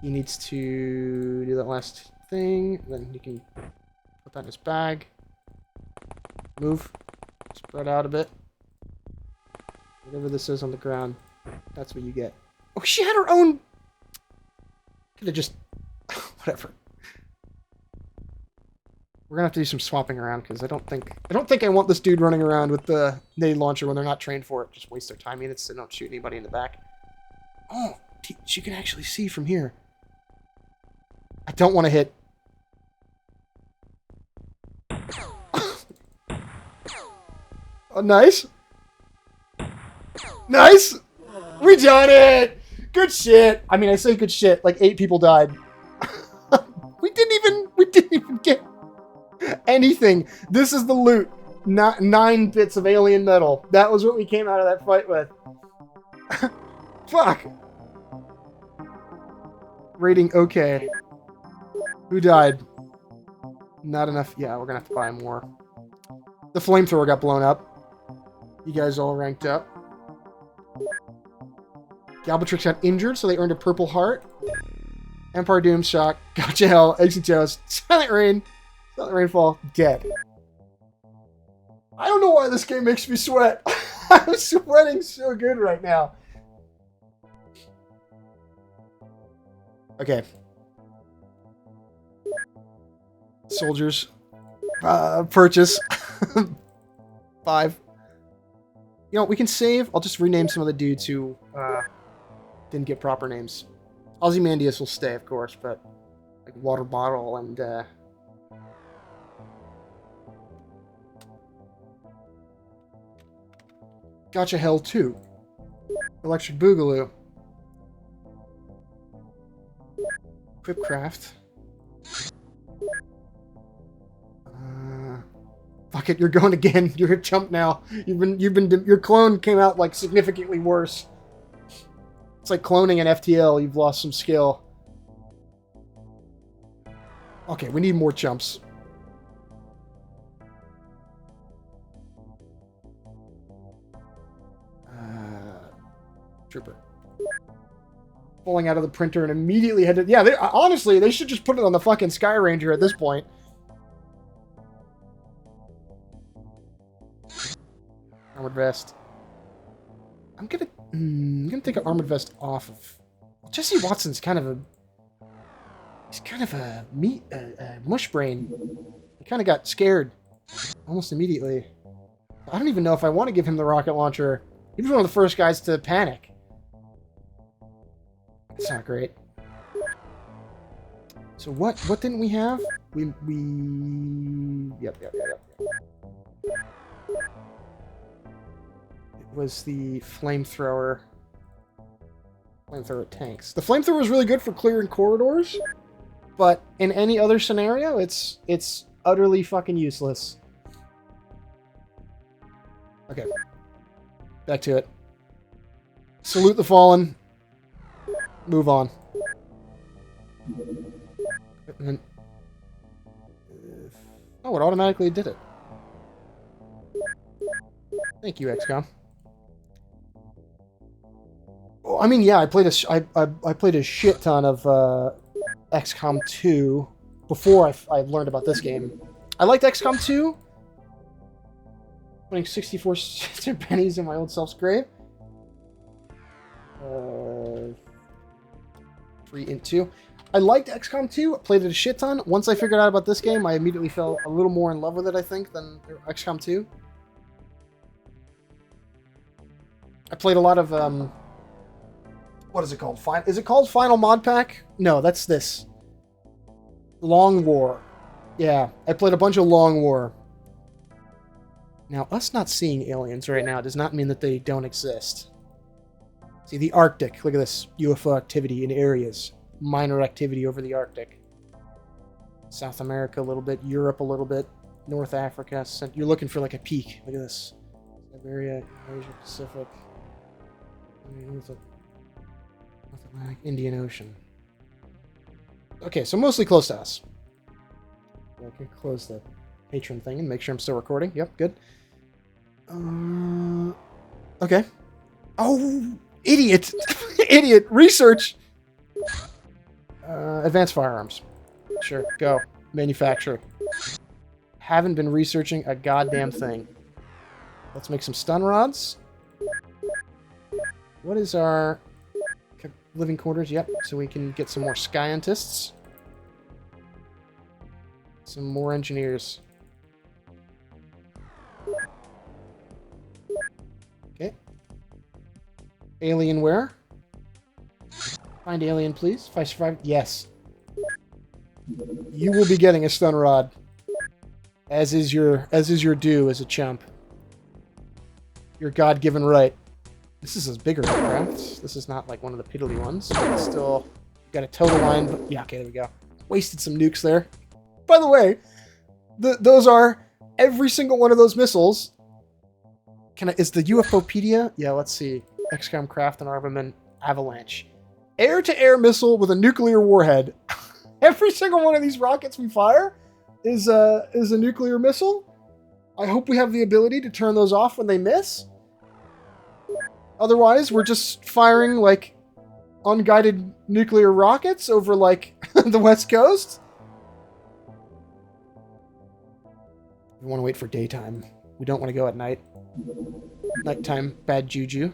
He needs to do that last thing. Then he can put that in his bag. Move. Just Spread out a bit. Whatever this is on the ground, that's what you get. Oh, she had her own... Could have just... Whatever. We're gonna have to do some swapping around, because I don't think I want this dude running around with the nade launcher when they're not trained for it. Just waste their time units so they don't shoot anybody in the back. Oh, she can actually see from here. I don't want to hit. Oh, nice. Nice! We done it! Good shit! I mean, I say good shit, like 8 people died. We didn't even get anything. This is the loot. Not 9 bits of alien metal. That was what we came out of that fight with. Fuck! Rating okay. Who died? Not enough. Yeah, we're gonna have to buy more. The flamethrower got blown up. You guys all ranked up. Galbatrix got injured, so they earned a purple heart. Empire Doom, Shock, Gotcha Hell, Exit Toast, Silent Rain, Silent Rainfall, dead. I don't know why this game makes me sweat. I'm sweating so good right now. Okay. Soldiers. Purchase. 5. You know, we can save. I'll just rename some of the dudes who didn't get proper names. Ozymandias will stay, of course, but like Water Bottle and Gotcha Hell 2. Electric Boogaloo. Quipcraft. Fuck it, you're going again. You're a chump now. Your clone came out like significantly worse. It's like cloning an FTL. You've lost some skill. Okay, we need more chumps. Trooper. Pulling out of the printer and immediately had to... Yeah, honestly, they should just put it on the fucking Sky Ranger at this point. Armored vest. I'm gonna take an armored vest off of... Jesse Watson's kind of a... He's kind of a mush brain. He kind of got scared almost immediately. I don't even know if I want to give him the rocket launcher. He was one of the first guys to panic. That's not great. So what didn't we have? Yep. It was the flamethrower. Flamethrower tanks. The flamethrower is really good for clearing corridors, but in any other scenario, it's utterly fucking useless. Okay. Back to it. Salute the fallen. Move on. Oh, it automatically did it. Thank you, XCOM. Well, I mean, yeah, I played a shit ton of XCOM 2 before I learned about this game. I liked XCOM 2. Putting 64 cents and pennies in my old self's grave. 3 int 2. I liked XCOM 2. I played it a shit ton. Once I figured out about this game, I immediately fell a little more in love with it, I think, than XCOM 2. I played a lot of, what is it called? Is it called Final Mod Pack? No, that's this. Long War. Yeah, I played a bunch of Long War. Now, us not seeing aliens right now does not mean that they don't exist. See, the Arctic. Look at this. UFO activity in areas. Minor activity over the Arctic. South America a little bit. Europe a little bit. North Africa. You're looking for like a peak. Look at this. Siberia, Asia Pacific. North Atlantic, Indian Ocean. Okay, so mostly close to us. I can close the patron thing and make sure I'm still recording. Yep, good. Okay. Oh, idiot! Idiot! Research! Advanced firearms. Sure, go. Manufacture. Haven't been researching a goddamn thing. Let's make some stun rods. What is our living quarters? Yep, so we can get some more scientists. Some more engineers. Okay. Alienware. Find alien, please. If I survive, yes. You will be getting a stun rod. As is your due as a chump. Your God-given right. This is a bigger craft. This is not like one of the piddly ones. It's still got a total line, but yeah, okay, there we go. Wasted some nukes there. By the way, those are every single one of those missiles. Is the UFOpedia? Yeah, let's see. XCOM craft and armament avalanche. Air-to-air missile with a nuclear warhead. Every single one of these rockets we fire is a nuclear missile. I hope we have the ability to turn those off when they miss. Otherwise, we're just firing, like, unguided nuclear rockets over, like, the West Coast. We want to wait for daytime. We don't want to go at night. Nighttime, bad juju.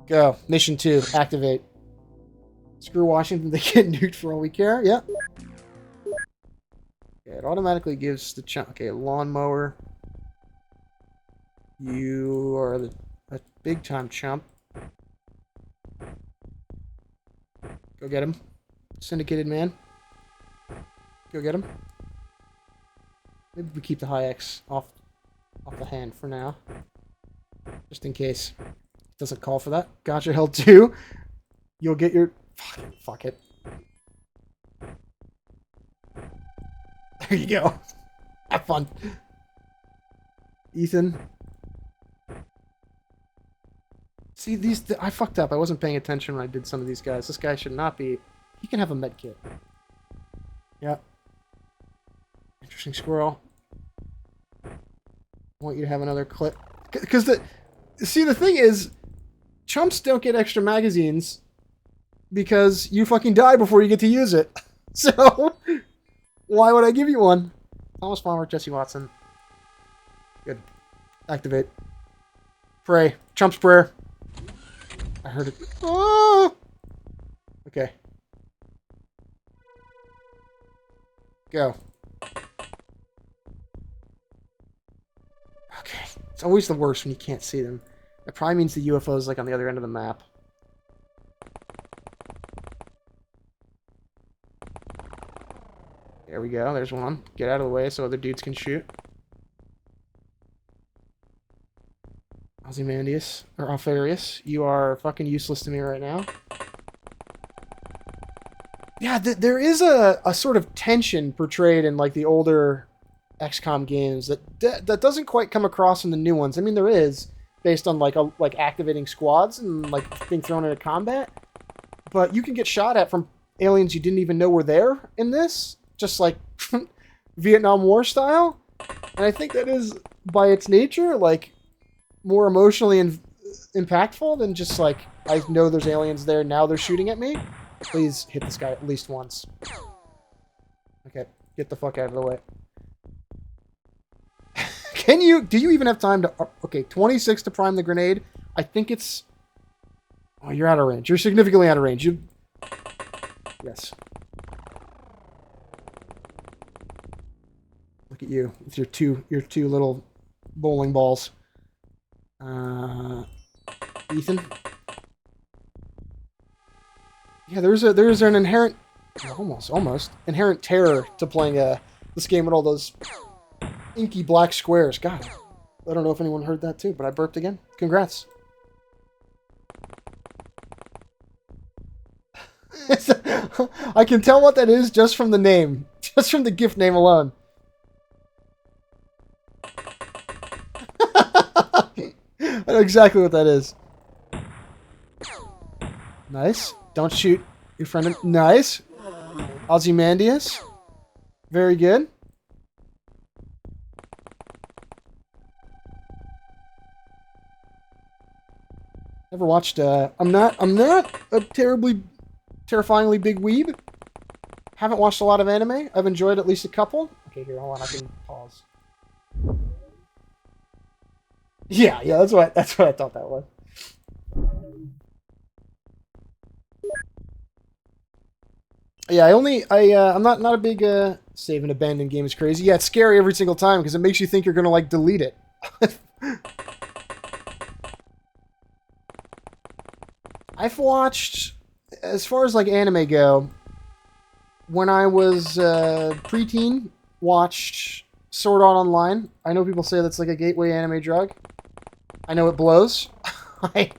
Go. Mission 2. Activate. Screw Washington. They get nuked for all we care. Yep. Okay, it automatically gives the chunk. Okay, lawnmower. You are a big-time chump. Go get him. Syndicated man. Go get him. Maybe we keep the high X off the hand for now. Just in case it doesn't call for that. Gotcha, held 2. You'll get your... Fuck it. There you go. Have fun. Ethan. See, I fucked up. I wasn't paying attention when I did some of these guys. This guy should not be... He can have a med kit. Yeah. Interesting squirrel. I want you to have another clip. Because see, the thing is, chumps don't get extra magazines because you fucking die before you get to use it. So, why would I give you one? Thomas Palmer, Jesse Watson. Good. Activate. Pray. Chump's prayer. I heard it. Oh! Okay. Go. Okay. It's always the worst when you can't see them. That probably means the UFO is like on the other end of the map. There we go. There's one. Get out of the way so other dudes can shoot. Ozymandias, or Alfarius, you are fucking useless to me right now. Yeah, there is a sort of tension portrayed in like the older XCOM games that doesn't quite come across in the new ones. I mean, there is, based on like activating squads and like being thrown into combat, but you can get shot at from aliens you didn't even know were there in this, just like Vietnam War style. And I think that is, by its nature, like more emotionally impactful than just like, I know there's aliens there, now they're shooting at me. Please hit this guy at least once. Okay, get the fuck out of the way. Do you even have time to... Okay, 26 to prime the grenade. I think it's... Oh, you're out of range. You're significantly out of range. Yes. Look at you with your two little bowling balls. Ethan. Yeah, there's an inherent, almost inherent terror to playing this game with all those inky black squares. God, I don't know if anyone heard that too, but I burped again. Congrats. I can tell what that is just from the name, just from the gift name alone. I know exactly what that is. Nice. Don't shoot your friend. Nice. Ozymandias. Very good. Never watched, I'm not a terrifyingly big weeb. Haven't watched a lot of anime. I've enjoyed at least a couple. Okay, here, hold on, I can pause. Yeah, yeah, that's what I thought that was. Yeah, I'm not a big save and abandon game is crazy. Yeah, it's scary every single time because it makes you think you're gonna like delete it. I've watched, as far as like anime go, when I was preteen, watched Sword Art Online. I know people say that's like a gateway anime drug. I know it blows. I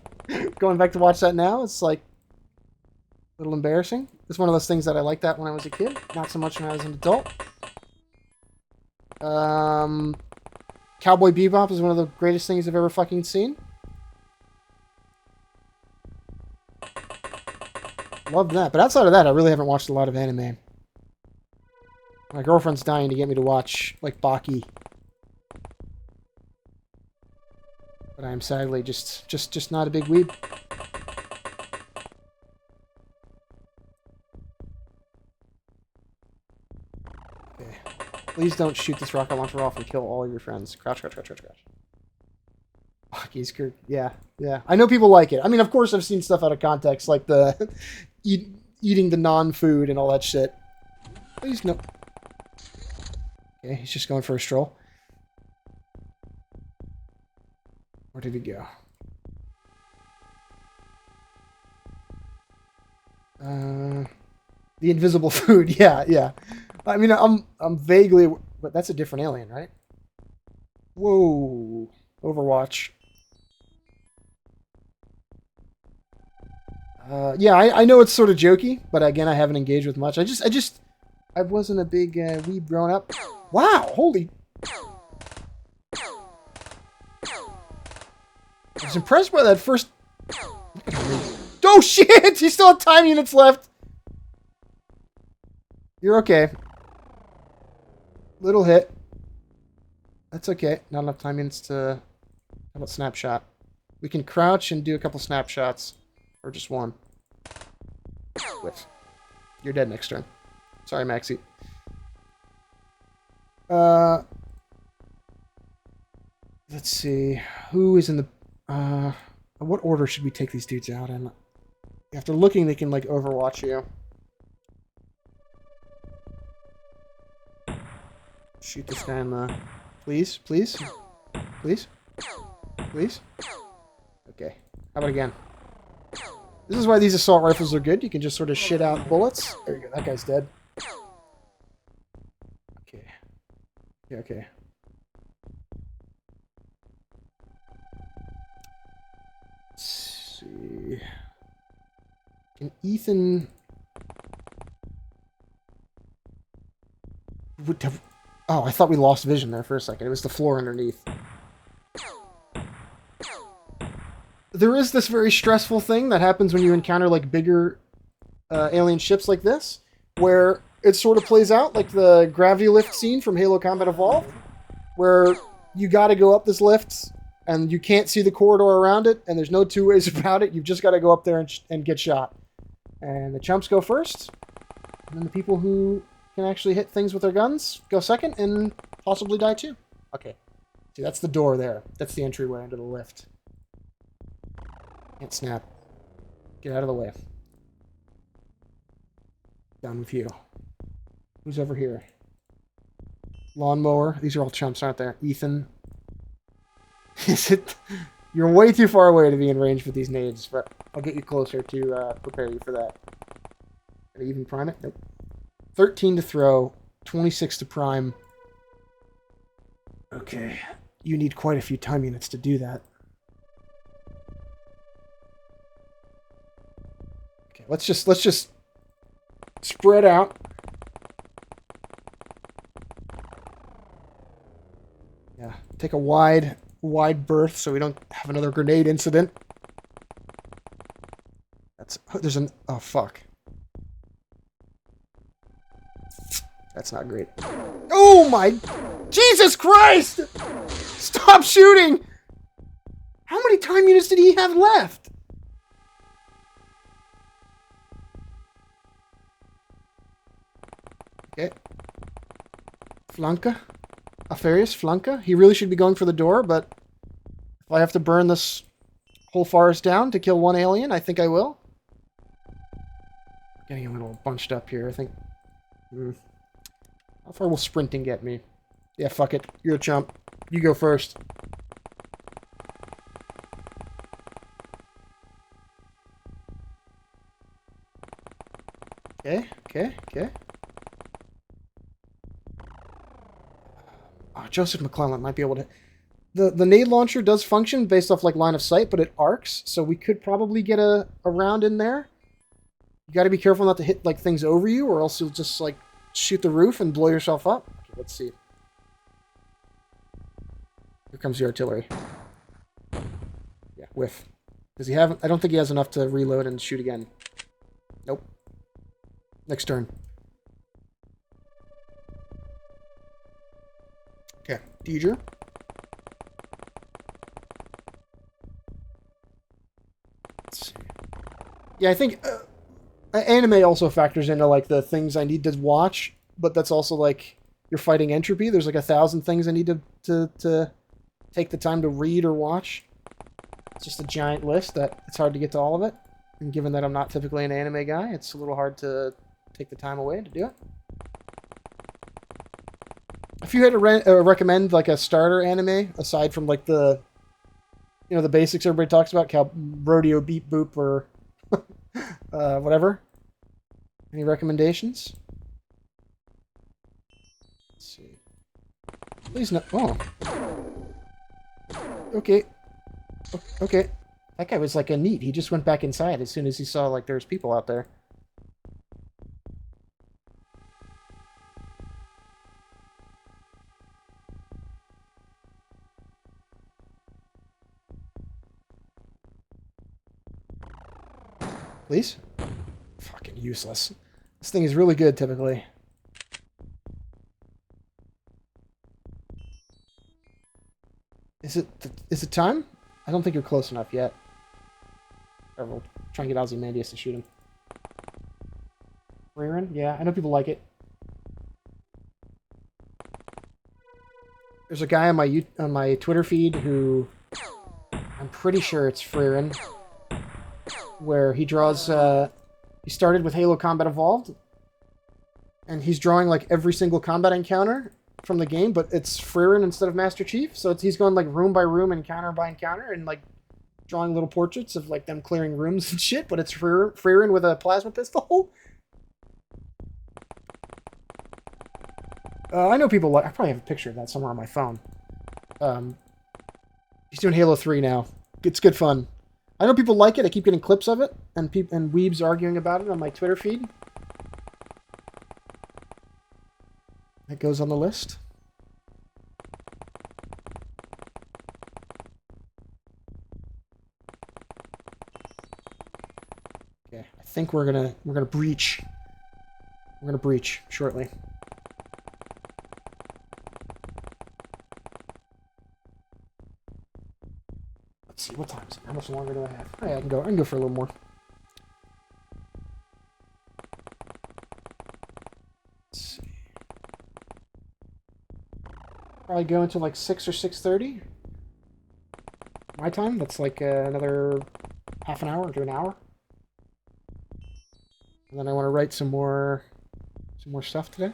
going back to watch that now, it's like a little embarrassing. It's one of those things that I liked that when I was a kid, not so much when I was an adult. Um, Cowboy Bebop is one of the greatest things I've ever fucking seen. Love that. But outside of that, I really haven't watched a lot of anime. My girlfriend's dying to get me to watch, like, Baki. But I am sadly just not a big weeb. Okay. Please don't shoot this rocket launcher off and kill all of your friends. Crouch, crouch, crouch, crouch, crouch. Baki's good. Yeah, yeah. I know people like it. I mean, of course, I've seen stuff out of context, like the eating the non-food and all that shit. Please, no. Okay, he's just going for a stroll. Where did he go? The invisible food. Yeah, yeah. I mean, I'm vaguely, but that's a different alien, right? Whoa, Overwatch. Yeah, I know it's sort of jokey, but again, I haven't engaged with much. I wasn't a big weeb growing up. Wow, holy! I was impressed by that first. Oh shit! He still had time units left. You're okay. Little hit. That's okay. Not enough time units to... How about snapshot? We can crouch and do a couple snapshots. Or just one. Whiff. You're dead next turn. Sorry, Maxie. Let's see. Who is in the... what order should we take these dudes out in? After looking, they can, like, overwatch you. Shoot this guy in the... Please, please, please, please. Okay. How about again? This is why these assault rifles are good. You can just sort of shit out bullets. There you go. That guy's dead. Okay. Yeah, okay. Let's see. Can Ethan... Oh, I thought we lost vision there for a second. It was the floor underneath. There is this very stressful thing that happens when you encounter like bigger alien ships like this, where it sort of plays out like the gravity lift scene from Halo Combat Evolved, where you got to go up this lift and you can't see the corridor around it, and there's no two ways about it. You've just got to go up there and get shot. And the chumps go first, and then the people who can actually hit things with their guns go second and possibly die too. Okay. See, that's the door there. That's the entryway into the lift. Can't snap. Get out of the way. Down with you. Who's over here? Lawnmower. These are all chumps, aren't they? Ethan. Is it... You're way too far away to be in range with these nades, but I'll get you closer to prepare you for that. Can I even prime it? Nope. 13 to throw, 26 to prime. Okay. You need quite a few time units to do that. Okay, let's just spread out. Yeah, take a wide berth so we don't have another grenade incident. There's an... Oh, fuck. That's not great. Oh my... Jesus Christ! Stop shooting! How many time units did he have left? Okay. Flanka. Afarius, Flanka. He really should be going for the door, but... If I have to burn this whole forest down to kill one alien, I think I will. Getting a little bunched up here, I think. How far will sprinting get me? Yeah, fuck it. You're a chump. You go first. Okay. Oh, Joseph McClellan might be able to... The nade launcher does function based off like line of sight, but it arcs, so we could probably get a round in there. You gotta be careful not to hit like things over you, or else you'll just like shoot the roof and blow yourself up. Okay, let's see. Here comes the artillery. Yeah, whiff. Does he have... I don't think he has enough to reload and shoot again. Nope. Next turn. Okay, Deidre. Let's see. Yeah, I think anime also factors into like the things I need to watch, but that's also like you're fighting entropy. There's like 1,000 things I need to take the time to read or watch. It's just a giant list that it's hard to get to all of it. And given that I'm not typically an anime guy, it's a little hard to take the time away to do it. If you had to recommend like a starter anime, aside from like the, you know, the basics everybody talks about, Rodeo Beep Boop or whatever. Any recommendations? Let's see. Please no. Oh. Okay. Okay. That guy was like a neat. He just went back inside as soon as he saw like there's people out there. Please? Fucking useless. This thing is really good, typically. Is it time? I don't think you're close enough yet. Or we'll try and get Ozymandias to shoot him. Freerin? Yeah, I know people like it. There's a guy on my Twitter feed who... I'm pretty sure it's Freerin. Where he draws, he started with Halo Combat Evolved, and he's drawing like every single combat encounter from the game, but it's Freerin instead of Master Chief, so he's going like room by room, encounter by encounter, and like drawing little portraits of like them clearing rooms and shit, but it's Freerin with a plasma pistol. I know people like... I probably have a picture of that somewhere on my phone. He's doing Halo 3 now. It's good fun. I know people like it. I keep getting clips of it, and weebs arguing about it on my Twitter feed. That goes on the list. Okay, I think we're gonna breach. We're gonna breach shortly. Let's see, what time is it? How much longer do I have? Oh, yeah, I can go for a little more. Let's see. Probably go until like 6 or 6:30. My time. That's like another half an hour to an hour. And then I want to write some more stuff today.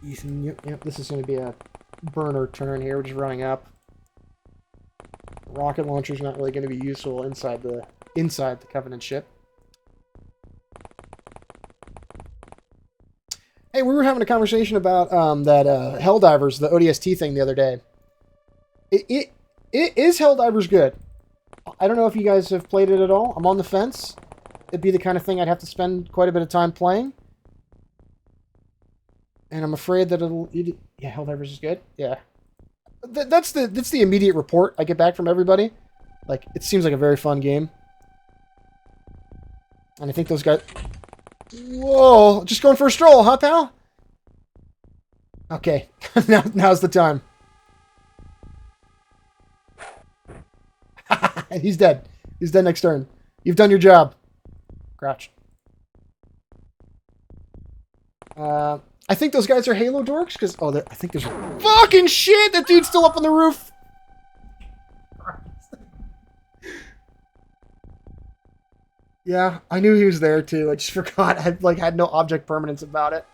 Ethan, yep, this is going to be a burner turn here. We're just running up. Rocket launcher's not really going to be useful inside the Covenant ship. Hey, we were having a conversation about that Helldivers, the ODST thing the other day. It is Helldivers good? I don't know if you guys have played it at all. I'm on the fence. It'd be the kind of thing I'd have to spend quite a bit of time playing. And I'm afraid that yeah, Helldivers is good. Yeah. That's the immediate report I get back from everybody. Like, it seems like a very fun game. And I think those guys... Whoa! Just going for a stroll, huh, pal? Okay. Now's the time. He's dead. He's dead next turn. You've done your job. Crouch. I think those guys are Halo dorks, because... Oh, I think there's... Fucking shit! That dude's still up on the roof! Yeah, I knew he was there too. I just forgot. I like had no object permanence about it.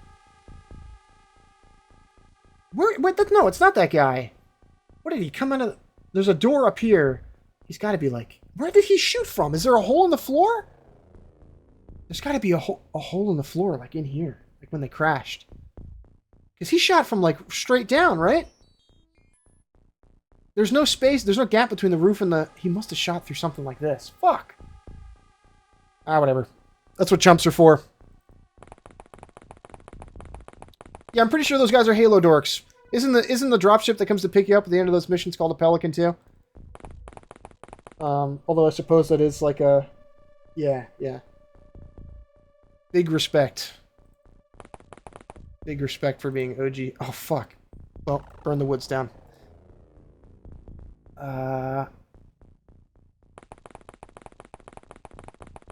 Where? Wait, no, it's not that guy. What did he come out of? There's a door up here. He's got to be like. Where did he shoot from? Is there a hole in the floor? There's got to be a hole in the floor, like in here, like when they crashed. Because he shot from like straight down, right? There's no space. There's no gap between the roof and the. He must have shot through something like this. Fuck. Ah, whatever. That's what chumps are for. Yeah, I'm pretty sure those guys are Halo dorks. Isn't the dropship that comes to pick you up at the end of those missions called a Pelican too? Although I suppose that is like a... Yeah. Big respect. Big respect for being OG. Oh, fuck. Well, burn the woods down.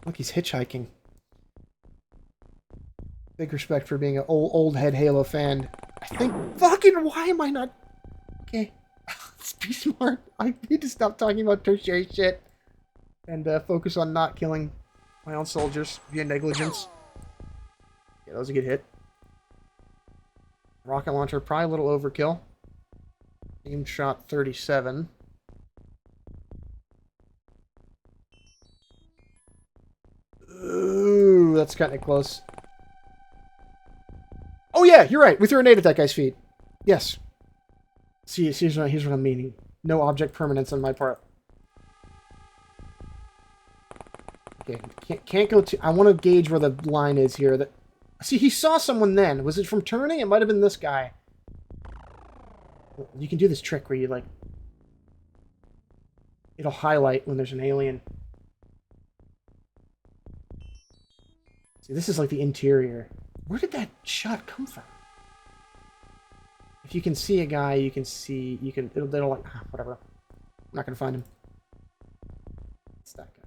Look, he's hitchhiking. Big respect for being an old head Halo fan. I think... Fucking, why am I not... Okay. Let's be smart. I need to stop talking about tertiary shit. And focus on not killing my own soldiers via negligence. Yeah, that was a good hit. Rocket launcher, probably a little overkill. Aim shot 37. Ooh, that's cutting it close. Oh yeah, you're right. We threw a nade at that guy's feet. Yes. See, here's what I'm meaning. No object permanence on my part. Okay, can't go too... I want to gauge where the line is here. That, see, he saw someone then. Was it from turning? It might have been this guy. You can do this trick where you, like... It'll highlight when there's an alien. See, this is like the interior. Where did that shot come from? If you can see a guy, you can see... It'll like... whatever. I'm not going to find him. It's that guy.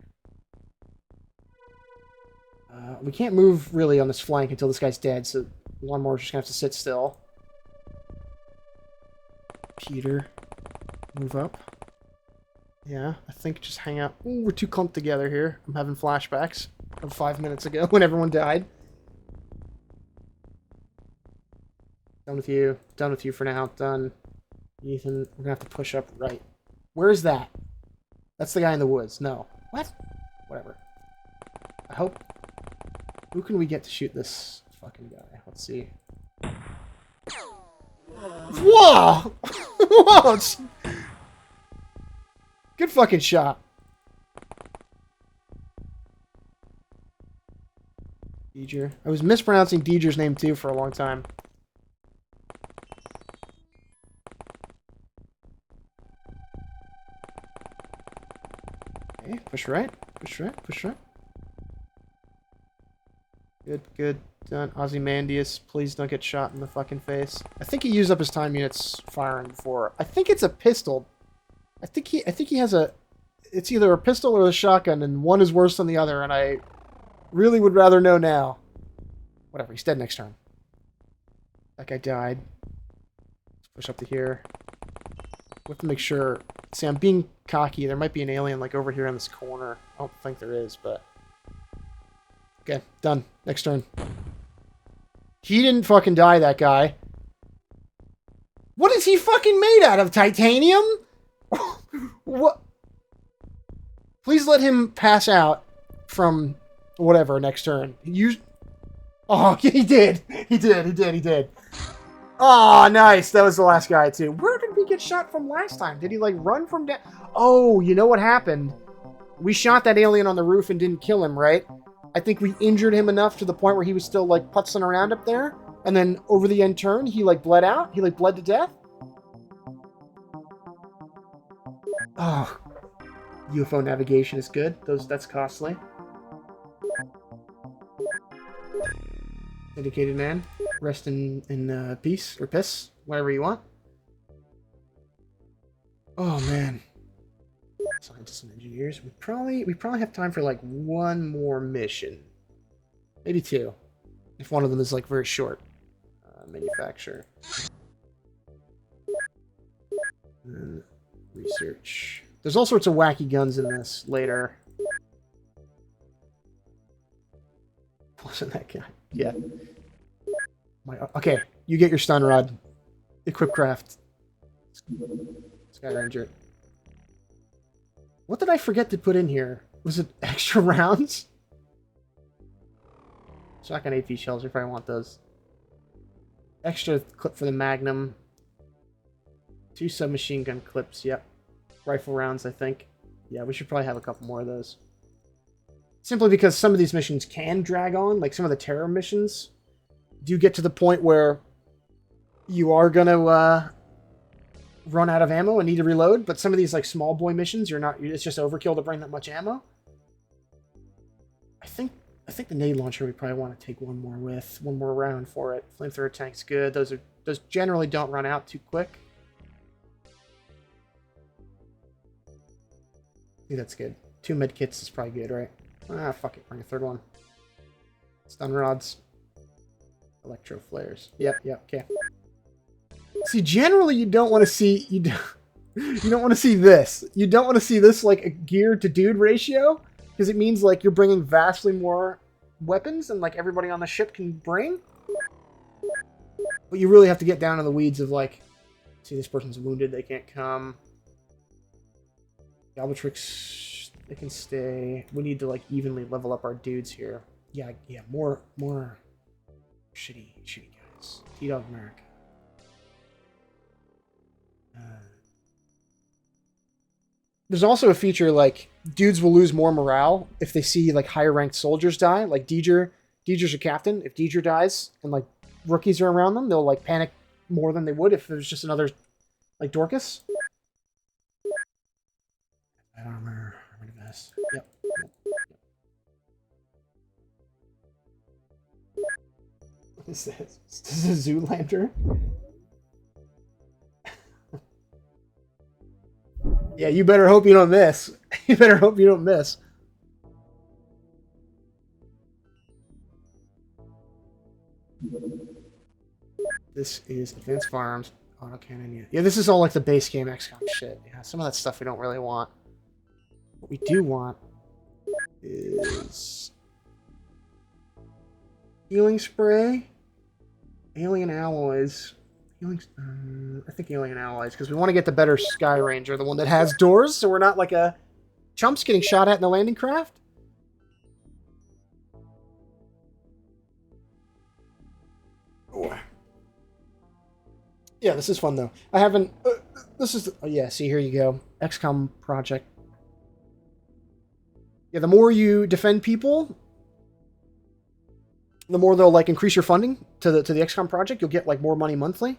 We can't move really on this flank until this guy's dead, so Lawnmower's just gonna have to sit still. Peter, move up. Yeah, I think just hang out. Ooh, we're too clumped together here. I'm having flashbacks of 5 minutes ago when everyone died. Done with you. Done with you for now. Done. Ethan, we're gonna have to push up right. Where is that? That's the guy in the woods. No. What? Whatever. I hope... Who can we get to shoot this fucking guy? Let's see. Whoa! Whoa! Good fucking shot. Deidre. I was mispronouncing Deidre's name too for a long time. Okay, push right, push right, push right. Good, done. Ozymandias, please don't get shot in the fucking face. I think he used up his time units firing before. I think it's a pistol. I think he has a... It's either a pistol or a shotgun, and one is worse than the other, and I really would rather know now. Whatever, he's dead next turn. That guy died. Let's push up to here. We have to make sure... See, I'm being cocky. There might be an alien, like, over here in this corner. I don't think there is, but... Okay, done. Next turn. He didn't fucking die, that guy. What is he fucking made out of? Titanium? What? Please let him pass out from whatever next turn. Oh, he did. He did. Oh, nice. That was the last guy, too. Where did we get shot from last time? Did he, like, run from down? Oh, you know what happened? We shot that alien on the roof and didn't kill him, right? I think we injured him enough to the point where he was still, like, putzing around up there. And then over the end turn, he, like, bled out. He, like, bled to death. Oh. UFO navigation is good. That's costly. Dedicated man. Rest in peace. Or piss. Whatever you want. Oh, man. Scientists and engineers. We probably have time for like one more mission, maybe two, if one of them is like very short. Manufacture, and research. There's all sorts of wacky guns in this later. Wasn't that guy? Yeah. Okay, you get your stun rod. Equip craft. Sky Ranger. What did I forget to put in here? Was it extra rounds? Shotgun AP shells if I want those. Extra clip for the Magnum. 2 submachine gun clips, yep. Rifle rounds, I think. Yeah, we should probably have a couple more of those. Simply because some of these missions can drag on. Like some of the terror missions do get to the point where you are going to run out of ammo and need to reload. But some of these like small boy missions, it's just overkill to bring that much ammo. I think the nade launcher we probably want to take one more round for it. Flamethrower tank's good. Those generally don't run out too quick. I think that's good. 2 med kits is probably good, right? Ah, fuck it. Bring a 3rd one. Stun rods. Electro flares. Yep, okay. See, generally you don't want to see you don't want to see this. You don't want to see this like a gear to dude ratio, because it means like you're bringing vastly more weapons than like everybody on the ship can bring. But you really have to get down in the weeds of like, see, this person's wounded, they can't come. Galbatrix, they can stay. We need to like evenly level up our dudes here. Yeah, more shitty guys. T-Dog America. There's also a feature like dudes will lose more morale if they see like higher ranked soldiers die. Like Deidre's a captain. If Deidre dies and like rookies are around them, they'll like panic more than they would if there's just another like Dorcas. Armor vest. Yep. What is this? Is this a Zoolander? Yeah, you better hope you don't miss. You better hope you don't miss. This is Advanced Firearms, Autocannon. Yeah, this is all like the base game XCOM shit. Yeah, some of that stuff we don't really want. What we do want is healing spray, alien alloys. I think alien alloys, because we want to get the better Sky Ranger, the one that has doors, so we're not like a chumps getting shot at in the landing craft. Oh. Yeah, this is fun though. I haven't. This is. Oh yeah, see, here you go. XCOM project. Yeah, the more you defend people, the more they'll like increase your funding to the XCOM project. You'll get like more money monthly,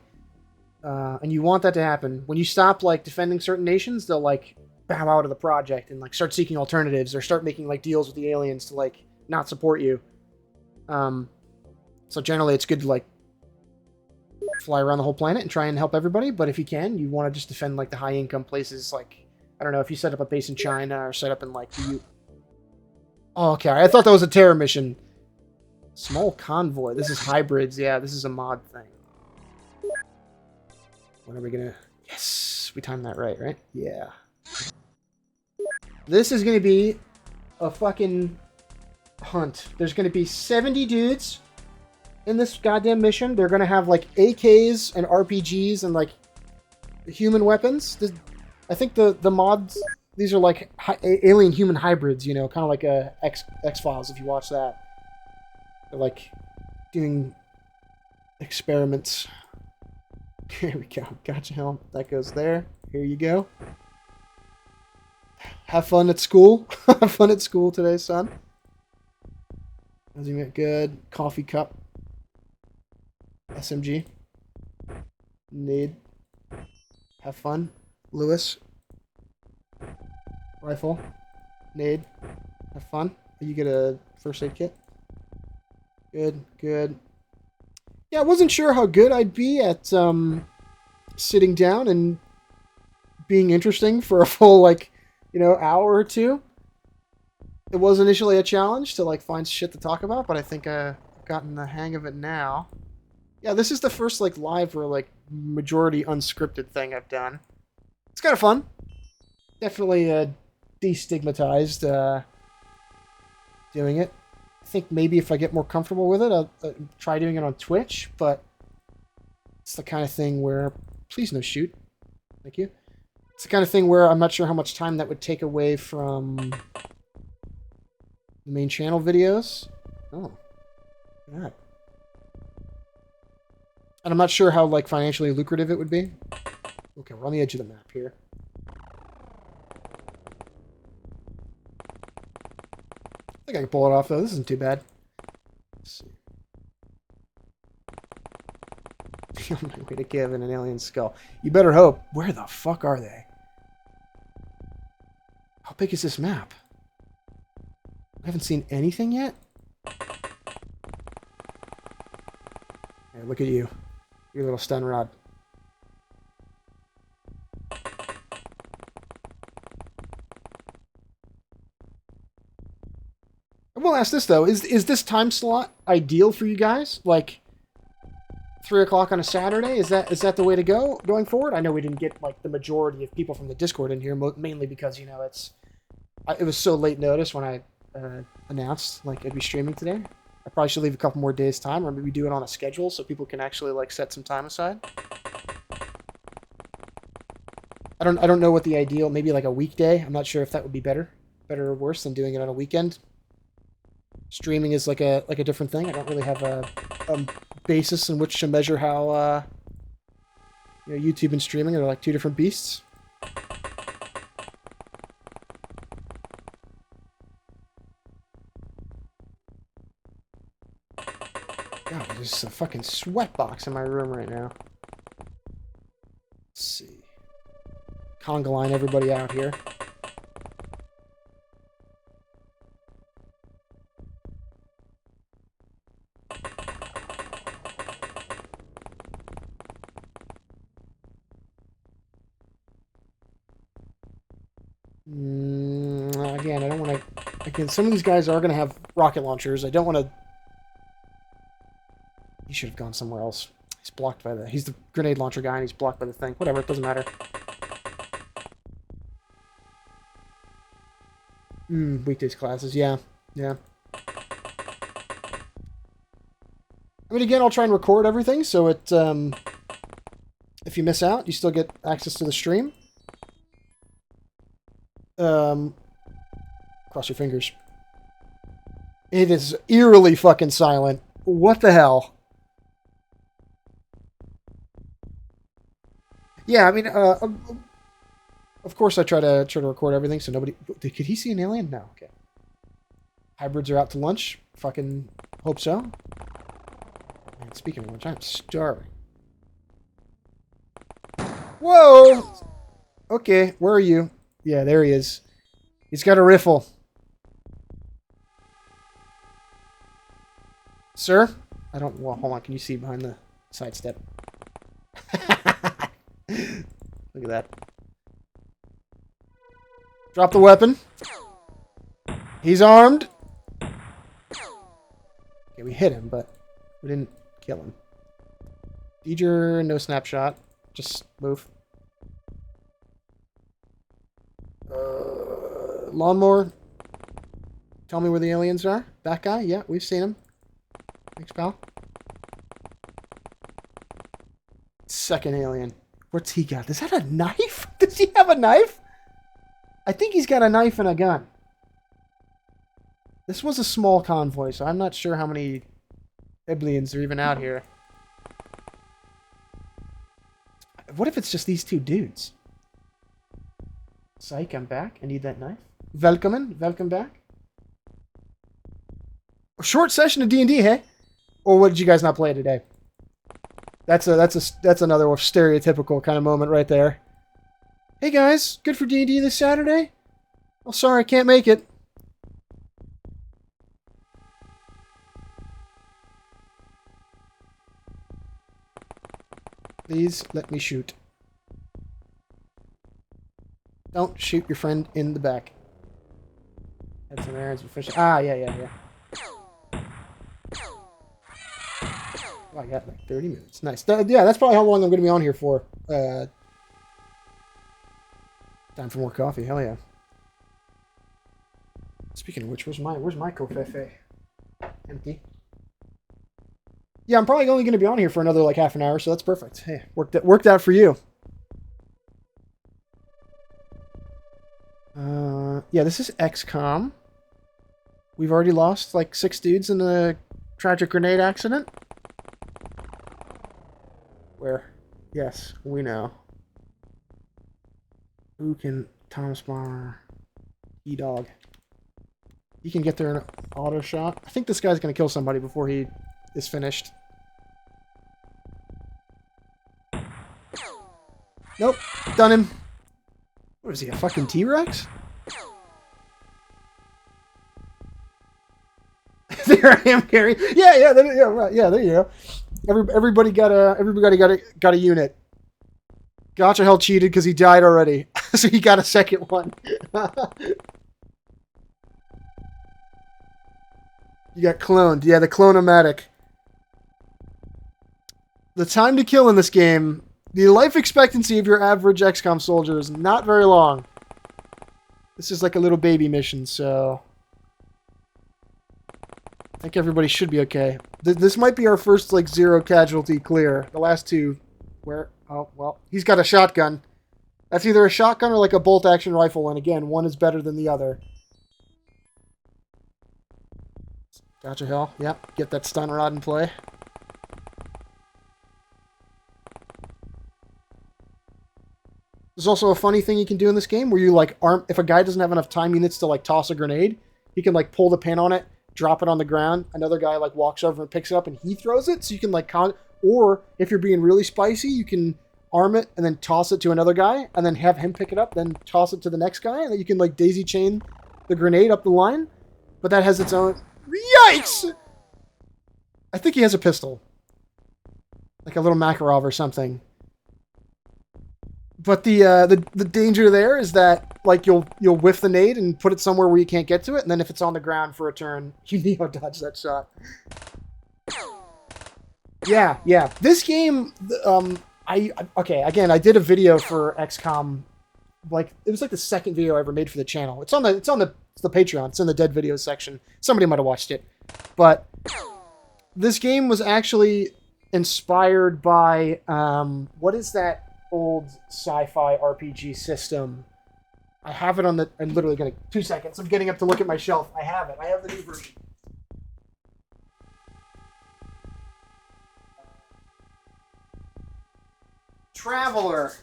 and you want that to happen. When you stop like defending certain nations, they'll like bow out of the project and like start seeking alternatives or start making like deals with the aliens to like not support you. So generally, it's good to like fly around the whole planet and try and help everybody. But if you can, you want to just defend like the high income places. Like I don't know, if you set up a base in China or set up in like the Oh, okay. I thought that was a terror mission. Small convoy. This is hybrids. Yeah, this is a mod thing. When are we gonna... Yes! We timed that right? Yeah. This is gonna be a fucking hunt. There's gonna be 70 dudes in this goddamn mission. They're gonna have, like, AKs and RPGs and, like, human weapons. I think the mods... These are like alien-human hybrids, you know, kind of like a X-Files if you watch that. They're like doing experiments. Here we go. Gotcha, helm. That goes there. Here you go. Have fun at school. Have fun at school today, son. As you get good. Coffee cup. SMG. Need. Have fun. Lewis. Rifle. Nade. Have fun. You get a first aid kit. Good. Yeah, I wasn't sure how good I'd be at sitting down and being interesting for a full, like, you know, hour or two. It was initially a challenge to, like, find shit to talk about, but I think I've gotten the hang of it now. Yeah, this is the first, like, live or, like, majority unscripted thing I've done. It's kind of fun. Definitely destigmatized doing it. I think maybe if I get more comfortable with it, I'll try doing it on Twitch, but it's the kind of thing where... Please no shoot. Thank you. It's the kind of thing where I'm not sure how much time that would take away from the main channel videos. Oh. Look at that. And I'm not sure how, like, financially lucrative it would be. Okay, we're on the edge of the map here. I think I can pull it off, though. This isn't too bad. Let's see. On my way to Kevin, an alien skull. You better hope. Where the fuck are they? How big is this map? I haven't seen anything yet? Hey, look at you. Your little stun rod. I will ask this, though. Is this time slot ideal for you guys? Like, 3 o'clock on a Saturday? Is that the way to go going forward? I know we didn't get, like, the majority of people from the Discord in here, mainly because, you know, it was so late notice when I announced, like, I'd be streaming today. I probably should leave a couple more days' time, or maybe do it on a schedule so people can actually, like, set some time aside. I don't know what the ideal, maybe like a weekday. I'm not sure if that would be better or worse than doing it on a weekend. Streaming is like a different thing. I don't really have a basis in which to measure how you know, YouTube and streaming are like two different beasts. God, there's a fucking sweatbox in my room right now. Let's see. Conga line everybody out here. Again, I don't want to... Again, some of these guys are going to have rocket launchers. I don't want to... He should have gone somewhere else. He's blocked by the... He's the grenade launcher guy, and he's blocked by the thing. Whatever, it doesn't matter. Weekdays classes, yeah. Yeah. I mean, again, I'll try and record everything, so it... if you miss out, you still get access to the stream. Cross your fingers. It is eerily fucking silent. What the hell? Yeah, I mean, of course I try to record everything so nobody... Could he see an alien? No, okay. Hybrids are out to lunch. Fucking hope so. Man, speaking of lunch, I'm starving. Whoa! Okay, where are you? Yeah, there he is. He's got a riffle. Sir? I don't... Well, hold on. Can you see behind the sidestep? Look at that. Drop the weapon. He's armed. Okay, we hit him, but we didn't kill him. Deeger, no snapshot. Just move. Lawnmower. Tell me where the aliens are. That guy? Yeah, we've seen him. Thanks, pal. Second alien. What's he got? Is that a knife? Does he have a knife? I think he's got a knife and a gun. This was a small convoy, so I'm not sure how many aliens are even out here. What if it's just these two dudes? Psych, I'm back. I need that knife. Welcome back. A short session of D&D, hey? Or what did you guys not play today? That's another stereotypical kind of moment right there. Hey guys, good for D&D this Saturday? Oh, sorry, I can't make it. Please let me shoot. Don't shoot your friend in the back. Had some errands with fish. Ah, yeah. Oh, I got like 30 minutes. Nice. Yeah, that's probably how long I'm going to be on here for. Time for more coffee. Hell yeah. Speaking of which, where's my covfefe? empty. Yeah, I'm probably only going to be on here for another like half an hour, so that's perfect. Hey, worked out for you. Yeah, this is XCOM. We've already lost like 6 dudes in a tragic grenade accident. Where? Yes, we know. Who can... Thomas Bomber. E-Dog. He can get there in an auto shot. I think this guy's going to kill somebody before he is finished. Nope. Done him. What is he, a fucking T-Rex? There I am, Gary. Yeah, right. Yeah, there you go. Everybody got a unit. Gotcha Hell cheated because he died already, so he got a second one. You got cloned. Yeah, the clone-o-matic. The time to kill in this game, the life expectancy of your average XCOM soldier is not very long. This is like a little baby mission, so... I think everybody should be okay. This might be our first, like, 0 casualty clear. The last 2... Where? Oh, well, he's got a shotgun. That's either a shotgun or, like, a bolt-action rifle, and again, one is better than the other. Gotcha, Hell. Yep, get that stun rod in play. There's also a funny thing you can do in this game where you, like, if a guy doesn't have enough time units to, like, toss a grenade, he can, like, pull the pin on it, drop it on the ground, another guy, like, walks over and picks it up and he throws it, so you can, like, or, if you're being really spicy, you can arm it and then toss it to another guy, and then have him pick it up, then toss it to the next guy, and then you can, like, daisy chain the grenade up the line, but that has its own... Yikes! I think he has a pistol. Like a little Makarov or something. But the danger there is that, like, you'll whiff the nade and put it somewhere where you can't get to it, and then if it's on the ground for a turn, you neo-dodge that shot. Yeah. This game, okay, again, I did a video for XCOM, like, it was like the second video I ever made for the channel. It's on the Patreon. It's in the dead videos section. Somebody might have watched it. But this game was actually inspired by, what is that old sci-fi RPG system? I have it on the... I'm literally going to... 2 seconds. I'm getting up to look at my shelf. I have it. I have the new version. Traveler.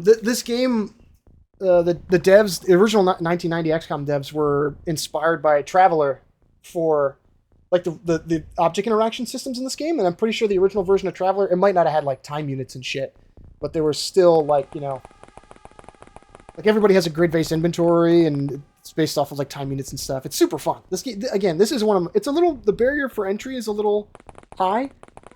This game, the devs, the original 1990 XCOM devs were inspired by Traveler for, like, the object interaction systems in this game, and I'm pretty sure the original version of Traveler, it might not have had, like, time units and shit, but there were still, like, you know, like, everybody has a grid-based inventory, and it's based off of, like, time units and stuff. It's super fun. This game, again, this is one of them. It's a little, the barrier for entry is a little high,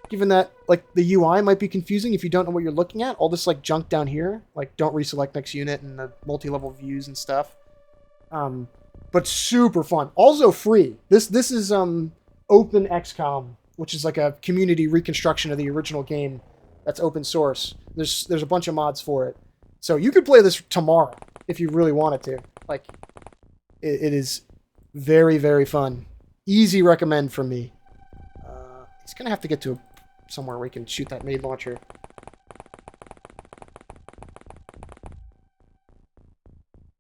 given that, like, the UI might be confusing if you don't know what you're looking at. All this, like, junk down here, like, don't reselect next unit and the multi-level views and stuff. But super fun. Also free. This is Open XCOM, which is like a community reconstruction of the original game that's open source. There's a bunch of mods for it. So you could play this tomorrow if you really wanted to. Like, it is very, very fun. Easy recommend from me. He's going to have to get to somewhere where he can shoot that nade launcher.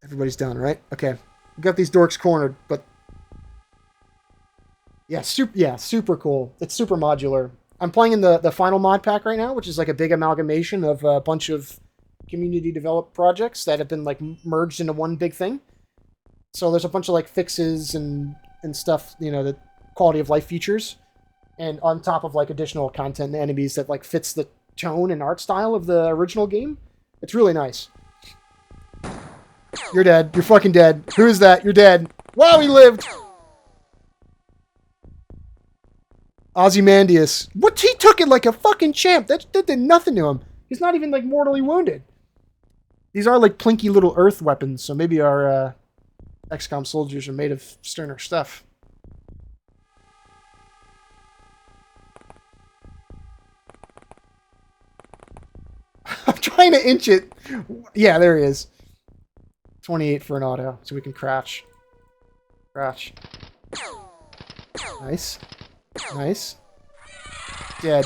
Everybody's done, right? Okay. We got these dorks cornered, but... Yeah, super cool. It's super modular. I'm playing in the final mod pack right now, which is like a big amalgamation of a bunch of community developed projects that have been, like, merged into one big thing. So there's a bunch of, like, fixes and stuff, you know, the quality of life features. And on top of, like, additional content and enemies that, like, fits the tone and art style of the original game. It's really nice. You're dead. You're fucking dead. Who is that? You're dead. Wow, he lived! Ozymandias. What? He took it like a fucking champ. That did nothing to him. He's not even, like, mortally wounded. These are, like, plinky little earth weapons, so maybe our XCOM soldiers are made of sterner stuff. I'm trying to inch it. Yeah, there he is. 28 for an auto, so we can crouch. Crouch. Nice. Nice. Dead.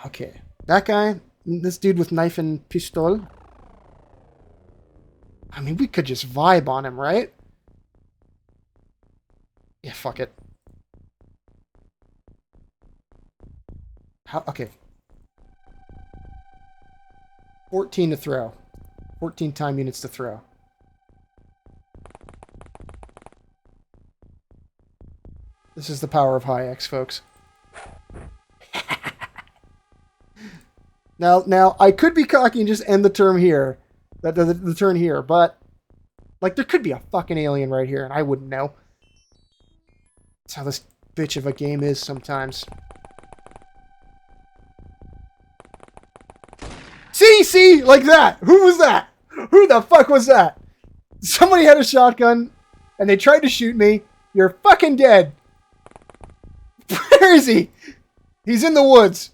Okay. That guy, this dude with knife and pistol. I mean, we could just vibe on him, right? Yeah, fuck it. How? Okay. 14 to throw. 14 time units to throw. This is the power of high X, folks. Now, I could be cocky and just end the turn here. The turn here, but... Like, there could be a fucking alien right here, and I wouldn't know. That's how this bitch of a game is sometimes. See? Like that! Who was that? Who the fuck was that? Somebody had a shotgun, and they tried to shoot me. You're fucking dead. Where is he? He's in the woods.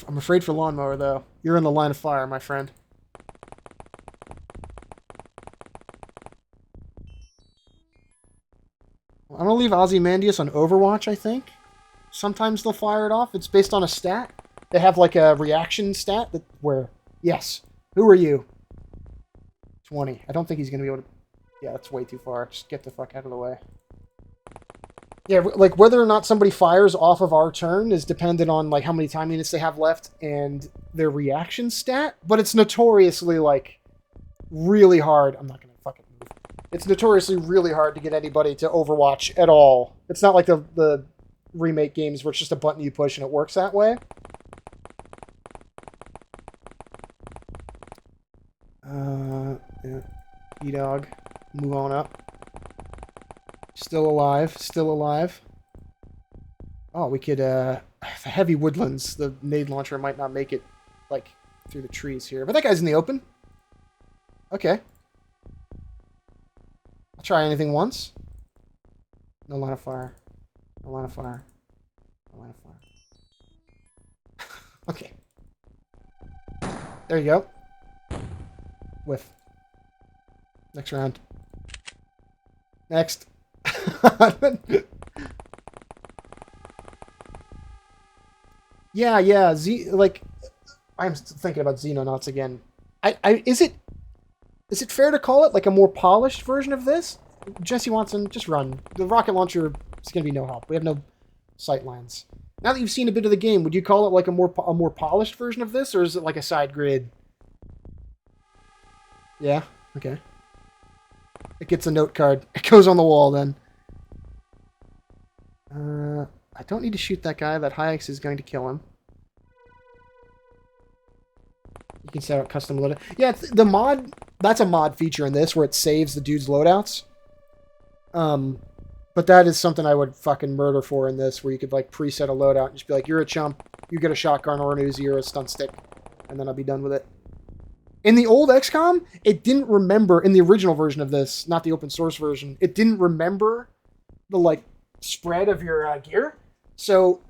I'm afraid for lawnmower, though. You're in the line of fire, my friend. I'm going to leave Ozymandias on Overwatch, I think. Sometimes they'll fire it off. It's based on a stat. They have like a reaction stat that where... Yes. Who are you? 20. I don't think he's going to be able to... Yeah, that's way too far. Just get the fuck out of the way. Yeah, like whether or not somebody fires off of our turn is dependent on like how many time units they have left and their reaction stat. But it's notoriously like really hard. I'm not gonna fucking move. It's notoriously really hard to get anybody to Overwatch at all. It's not like the remake games where it's just a button you push and it works that way. Yeah. E-Dog. Move on up. Still alive. Still alive. Oh, we could, the heavy woodlands, the nade launcher might not make it, like, through the trees here. But that guy's in the open. Okay. I'll try anything once. No line of fire. No line of fire. No line of fire. Okay. There you go. Whiff. Next round. Next. Yeah. I'm thinking about Xenonauts again. Is it fair to call it like a more polished version of this? Jesse Watson, just run. The rocket launcher is going to be no help. We have no sight lines. Now that you've seen a bit of the game, would you call it like a more polished version of this, or is it like a side grid? Yeah. Okay. It gets a note card. It goes on the wall then. I don't need to shoot that guy. That High-X is going to kill him. You can set up custom loadout. Yeah, the mod... That's a mod feature in this where it saves the dude's loadouts. But that is something I would fucking murder for in this, where you could like preset a loadout and just be like, you're a chump. You get a shotgun or an Uzi or a stun stick. And then I'll be done with it. In the old XCOM, it didn't remember, in the original version of this, not the open source version, it didn't remember the, like, spread of your gear. So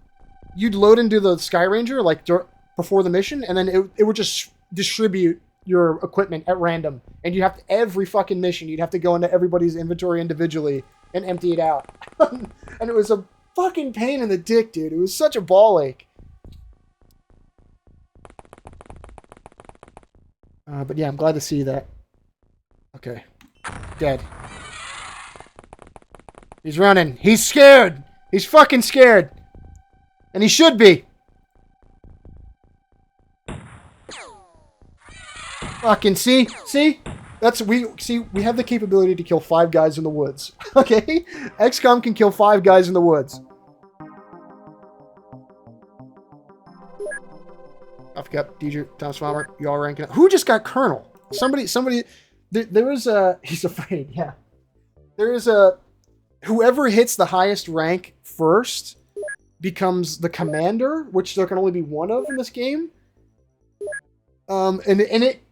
you'd load into the Sky Ranger, like, before the mission, and then it would just distribute your equipment at random. And you'd have to, every fucking mission, you'd have to go into everybody's inventory individually and empty it out. And it was a fucking pain in the dick, dude. It was such a ball ache. But yeah, I'm glad to see that. Okay. Dead. He's running. He's scared. He's fucking scared. And he should be. Fucking see? See? We have the capability to kill 5 guys in the woods. Okay? XCOM can kill 5 guys in the woods. I forgot, DJ Thomas Farmer, you all ranking up. Who just got Colonel? Somebody, there was a, he's afraid, yeah. There is a, whoever hits the highest rank first becomes the commander, which there can only be one of in this game. And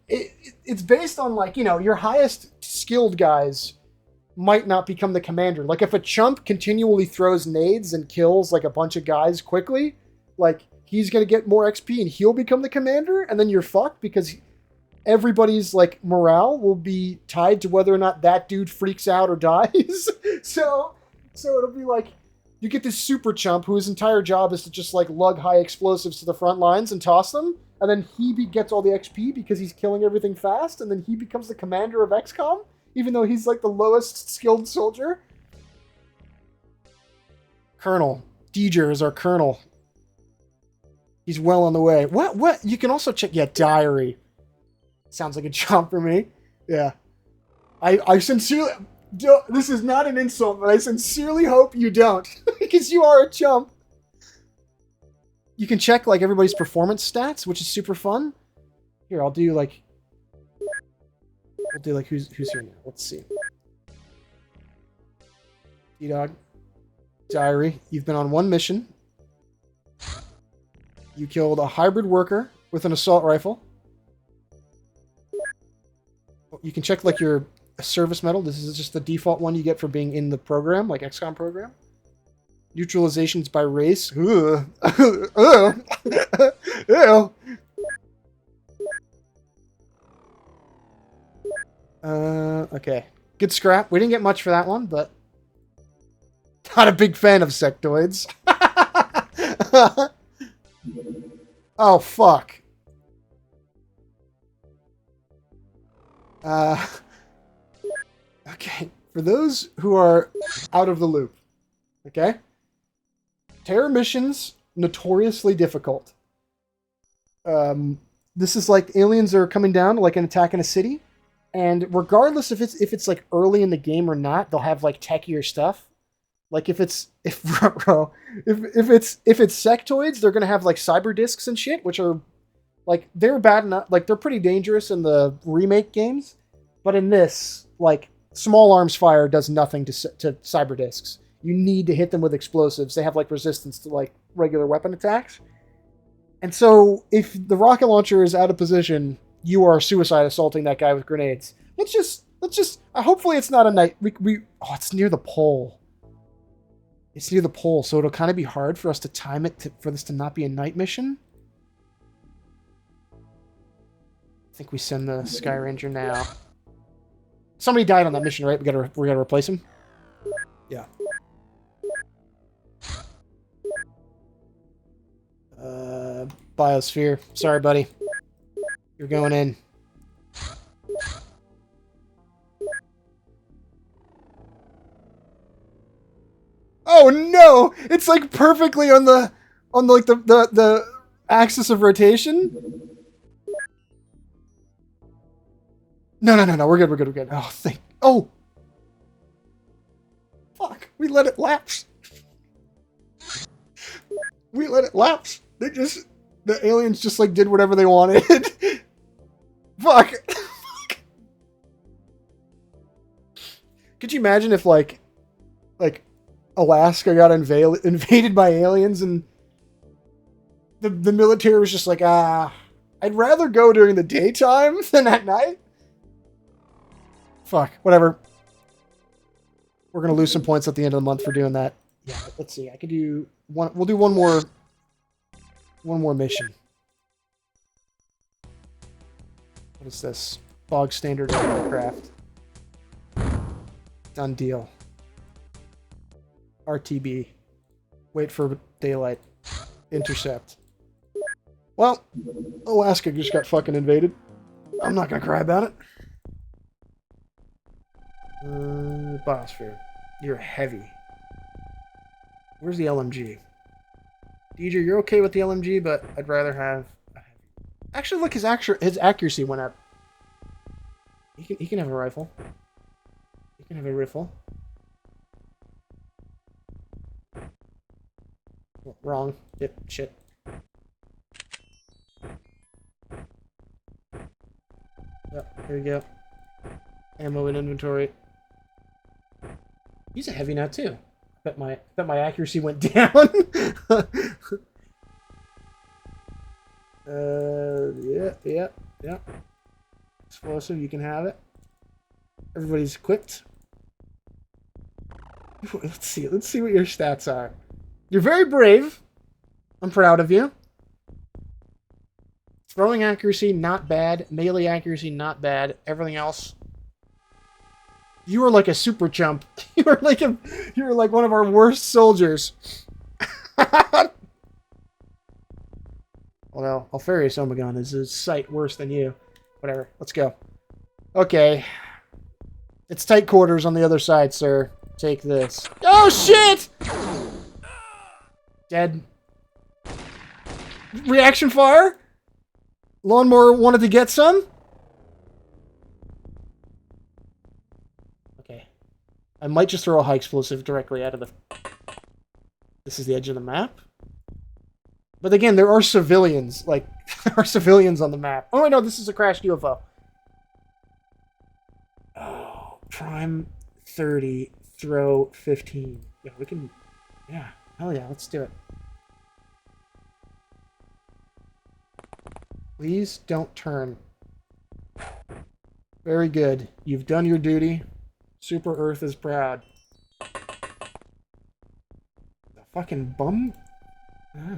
it's based on, like, you know, your highest skilled guys might not become the commander. Like, if a chump continually throws nades and kills, like, a bunch of guys quickly, like, he's going to get more XP and he'll become the commander, and then you're fucked because everybody's like morale will be tied to whether or not that dude freaks out or dies. so it'll be like you get this super chump whose entire job is to just like lug high explosives to the front lines and toss them, and then gets all the XP because he's killing everything fast, and then he becomes the commander of XCOM, even though he's like the lowest skilled soldier. Colonel. Deeger is our colonel. He's well on the way. What? You can also check... Yeah, diary. Sounds like a job for me. Yeah. I sincerely... This is not an insult, but I sincerely hope you don't. Because you are a chump. You can check, like, everybody's performance stats, which is super fun. Here, I'll do, like... who's here now? Let's see. T-Dog. Diary. You've been on one mission. You killed a hybrid worker with an assault rifle. You can check, like, your service medal. This is just the default one you get for being in the program, like XCOM program. Neutralizations by race. Ugh. Ew. Okay. Good scrap. We didn't get much for that one, but not a big fan of sectoids. Oh, fuck. Okay. For those who are out of the loop, okay? Terror missions, notoriously difficult. This is like aliens are coming down, like an attack in a city, and regardless if it's like early in the game or not, they'll have like techier stuff. Like if it's sectoids, they're gonna have like cyber discs and shit, which are like they're bad enough. Like they're pretty dangerous in the remake games, but in this, like small arms fire does nothing to cyber discs. You need to hit them with explosives. They have like resistance to like regular weapon attacks, and so if the rocket launcher is out of position, you are suicide assaulting that guy with grenades. Let's just. Hopefully, it's not a night. Oh, it's near the pole. It's near the pole, so it'll kind of be hard for us to time it for this to not be a night mission. I think we send the Sky Ranger now. Somebody died on that mission, right? We gotta replace him. Yeah. Biosphere. Sorry, buddy. You're going in. Oh no! It's like perfectly on the axis of rotation. No. We're good. Oh! Fuck! We let it lapse. The aliens just like did whatever they wanted. Fuck! Could you imagine if like Alaska got invaded by aliens and the military was just like, I'd rather go during the daytime than at night? Fuck, whatever. We're gonna lose some points at the end of the month for doing that. Yeah, let's see. I could do one. We'll do one more mission. What is this? Bog standard aircraft. Done deal. RTB. Wait for daylight. Intercept. Well, Alaska just got fucking invaded. I'm not gonna cry about it. Biosphere. You're heavy. Where's the LMG? Deeger, you're okay with the LMG, but I'd rather have a heavy. Actually, look, his accuracy went up. He can have a rifle. He can have a rifle. Wrong. Yep, shit. Yep, here we go. Ammo in inventory. He's a heavy now too. Bet my accuracy went down. Yeah. Explosive, you can have it. Everybody's equipped. Let's see what your stats are. You're very brave. I'm proud of you. Throwing accuracy, not bad. Melee accuracy, not bad. Everything else, you were like a super chump. You were like one of our worst soldiers. Well, Alfarius Omegon is a sight worse than you. Whatever. Let's go. Okay. It's tight quarters on the other side, sir. Take this. Oh, shit! Dead. Reaction fire? Lawnmower wanted to get some? Okay. I might just throw a high explosive directly out of the... This is the edge of the map. But again, there are civilians. Like, there are civilians on the map. Oh, wait, no, this is a crashed UFO. Oh, prime 30, throw 15. Yeah, we can... Yeah, hell yeah, let's do it. Please don't turn. Very good. You've done your duty. Super Earth is proud. The fucking bum? Oh.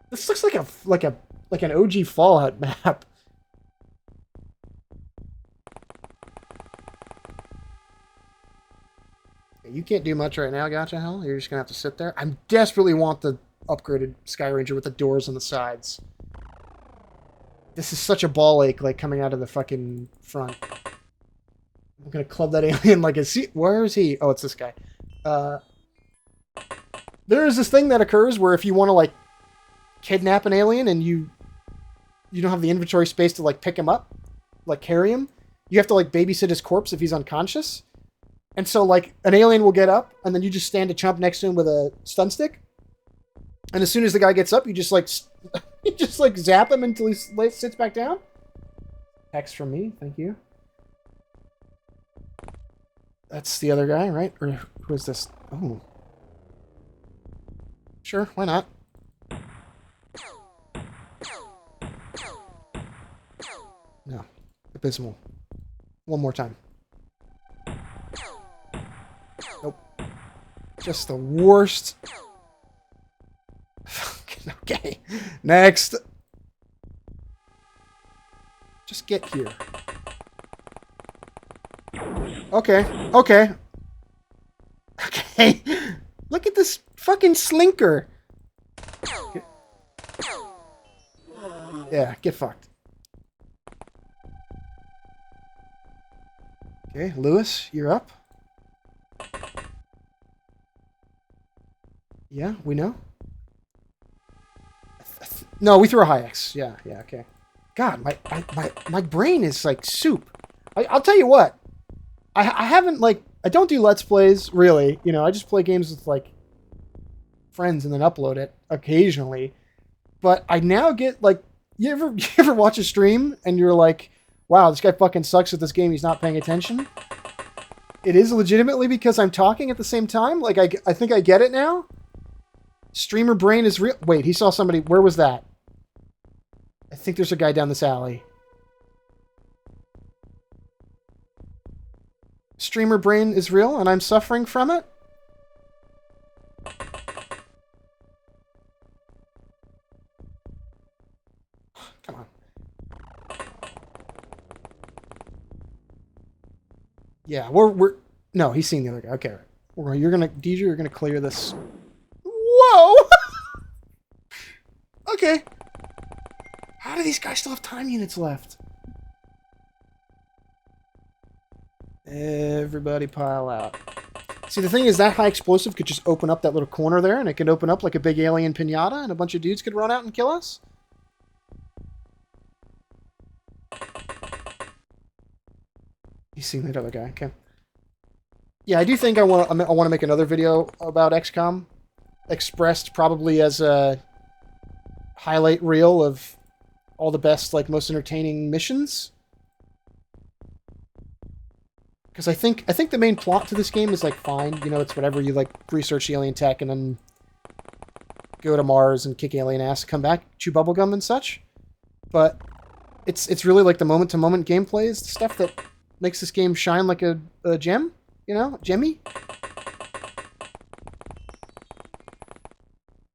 This looks like an OG Fallout map. You can't do much right now, Gotcha Hell. You're just gonna have to sit there. I desperately want the upgraded Sky Ranger with the doors on the sides. This is such a ball ache, like, coming out of the fucking front. I'm gonna club that alien like a seat. Where is he? Oh, it's this guy. There is this thing that occurs where if you want to, like, kidnap an alien and you don't have the inventory space to, like, pick him up, like, carry him, you have to, like, babysit his corpse if he's unconscious. And so, like, an alien will get up, and then you just stand a chump next to him with a stun stick. And as soon as the guy gets up, you just, like, zap him until he sits back down. Text from me, thank you. That's the other guy, right? Or who is this? Oh. Sure, why not? No. Abysmal. One more time. Nope. Just the worst. Okay. Next. Just get here. Okay. Okay. Okay. Look at this fucking slinker. Yeah, get fucked. Okay, Lewis, you're up. Yeah, we know. No, we threw a high X. Yeah, okay. God, my brain is like soup. I'll tell you what. I haven't, like, I don't do Let's Plays, really. You know, I just play games with, like, friends and then upload it occasionally. But I now get, like, you ever watch a stream and you're like, wow, this guy fucking sucks at this game, he's not paying attention? It is legitimately because I'm talking at the same time? Like, I think I get it now? Streamer brain is real. Wait, he saw somebody. Where was that? I think there's a guy down this alley. Streamer brain is real and I'm suffering from it? Come on. Yeah, we're no, he's seen the other guy. Okay, right. You're gonna, DJ, you're gonna clear this. Whoa! Okay. How do these guys still have time units left? Everybody pile out. See, the thing is, that high explosive could just open up that little corner there, and it could open up like a big alien pinata, and a bunch of dudes could run out and kill us. He's seen that other guy. Okay. Yeah, I do think I want to make another video about XCOM, expressed probably as a highlight reel of all the best, like, most entertaining missions. Because I think the main plot to this game is, like, fine. You know, it's whatever. You, like, research the alien tech and then go to Mars and kick alien ass, come back, chew bubblegum and such. But it's really, like, the moment-to-moment gameplay is the stuff that makes this game shine like a gem. You know? Gemmy?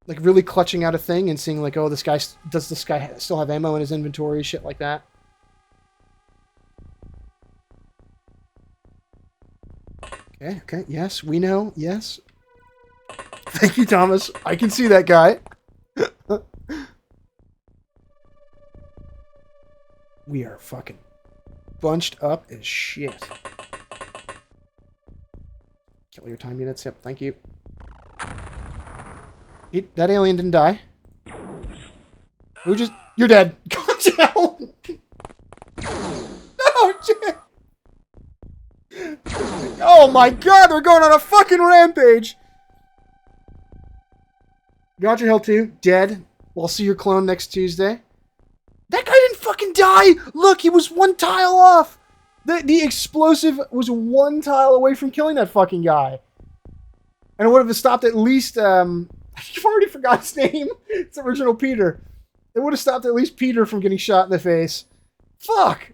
Like really clutching out a thing and seeing like, oh, does this guy still have ammo in his inventory? Shit like that. Okay, okay, yes, we know, yes. Thank you, Thomas. I can see that guy. We are fucking bunched up as shit. Kill your time units. Yep, thank you. That alien didn't die. You're dead. No, shit. Oh my god, they're going on a fucking rampage. Got your health too. Dead. We'll see your clone next Tuesday. That guy didn't fucking die! Look, he was one tile off! The explosive was one tile away from killing that fucking guy. And it would have stopped at least, you've already forgot his name. It's original Peter. It would have stopped at least Peter from getting shot in the face. Fuck!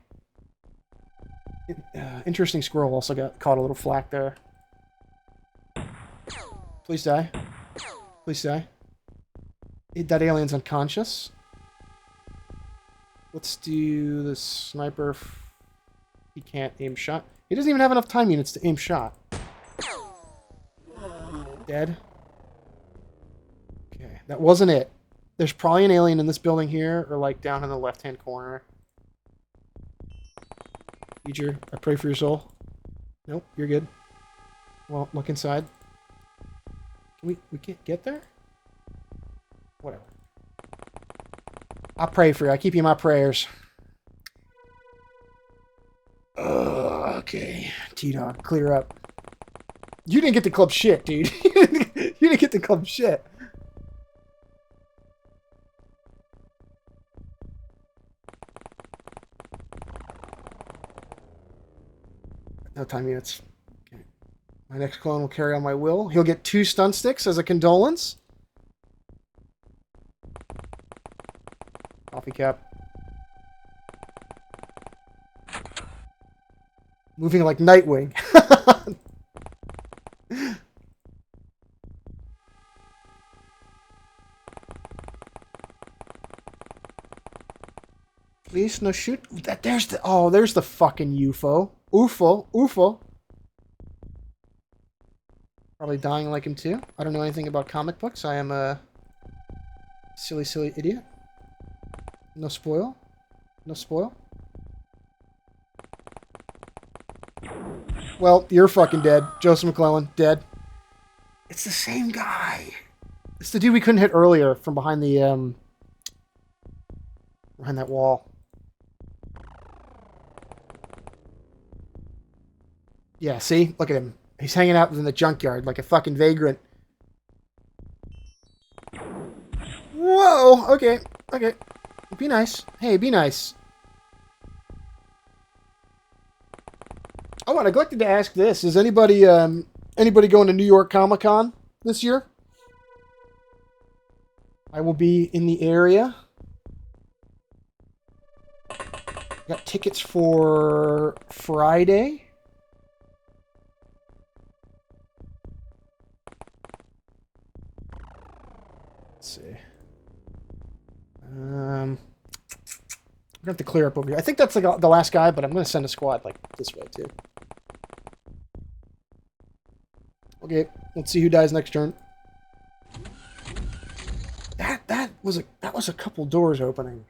Interesting squirrel also got caught a little flack there. Please die. Please die. That alien's unconscious. Let's do the sniper. He can't aim shot. He doesn't even have enough time units to aim shot. Dead. Okay, that wasn't it. There's probably an alien in this building here, or like down in the left-hand corner. Teacher, I pray for your soul. Nope, you're good. Well, look inside. We can't get there? Whatever. I pray for you. I keep you in my prayers. Okay. T-Dog, clear up. You didn't get the club shit, dude. You didn't get the club shit. No time units. Okay. My next clone will carry on my will. He'll get 2 stun sticks as a condolence. Coffee cap. Moving like Nightwing. Please, no shoot. There's the fucking UFO. UFO. Probably dying like him too. I don't know anything about comic books. I am a silly idiot. No spoil. No spoil. Well, you're fucking dead. Joseph McClellan, dead. It's the same guy. It's the dude we couldn't hit earlier from behind the, behind that wall. Yeah, see? Look at him. He's hanging out in the junkyard like a fucking vagrant. Whoa! Okay. Okay. Be nice. Hey, be nice. Oh, I neglected to ask this. Is anybody going to New York Comic-Con this year? I will be in the area. Got tickets for Friday. Let's see. I'm gonna have to clear up over here. I think that's like the last guy, but I'm gonna send a squad like this way too. Okay, let's see who dies next turn. That was a couple doors opening.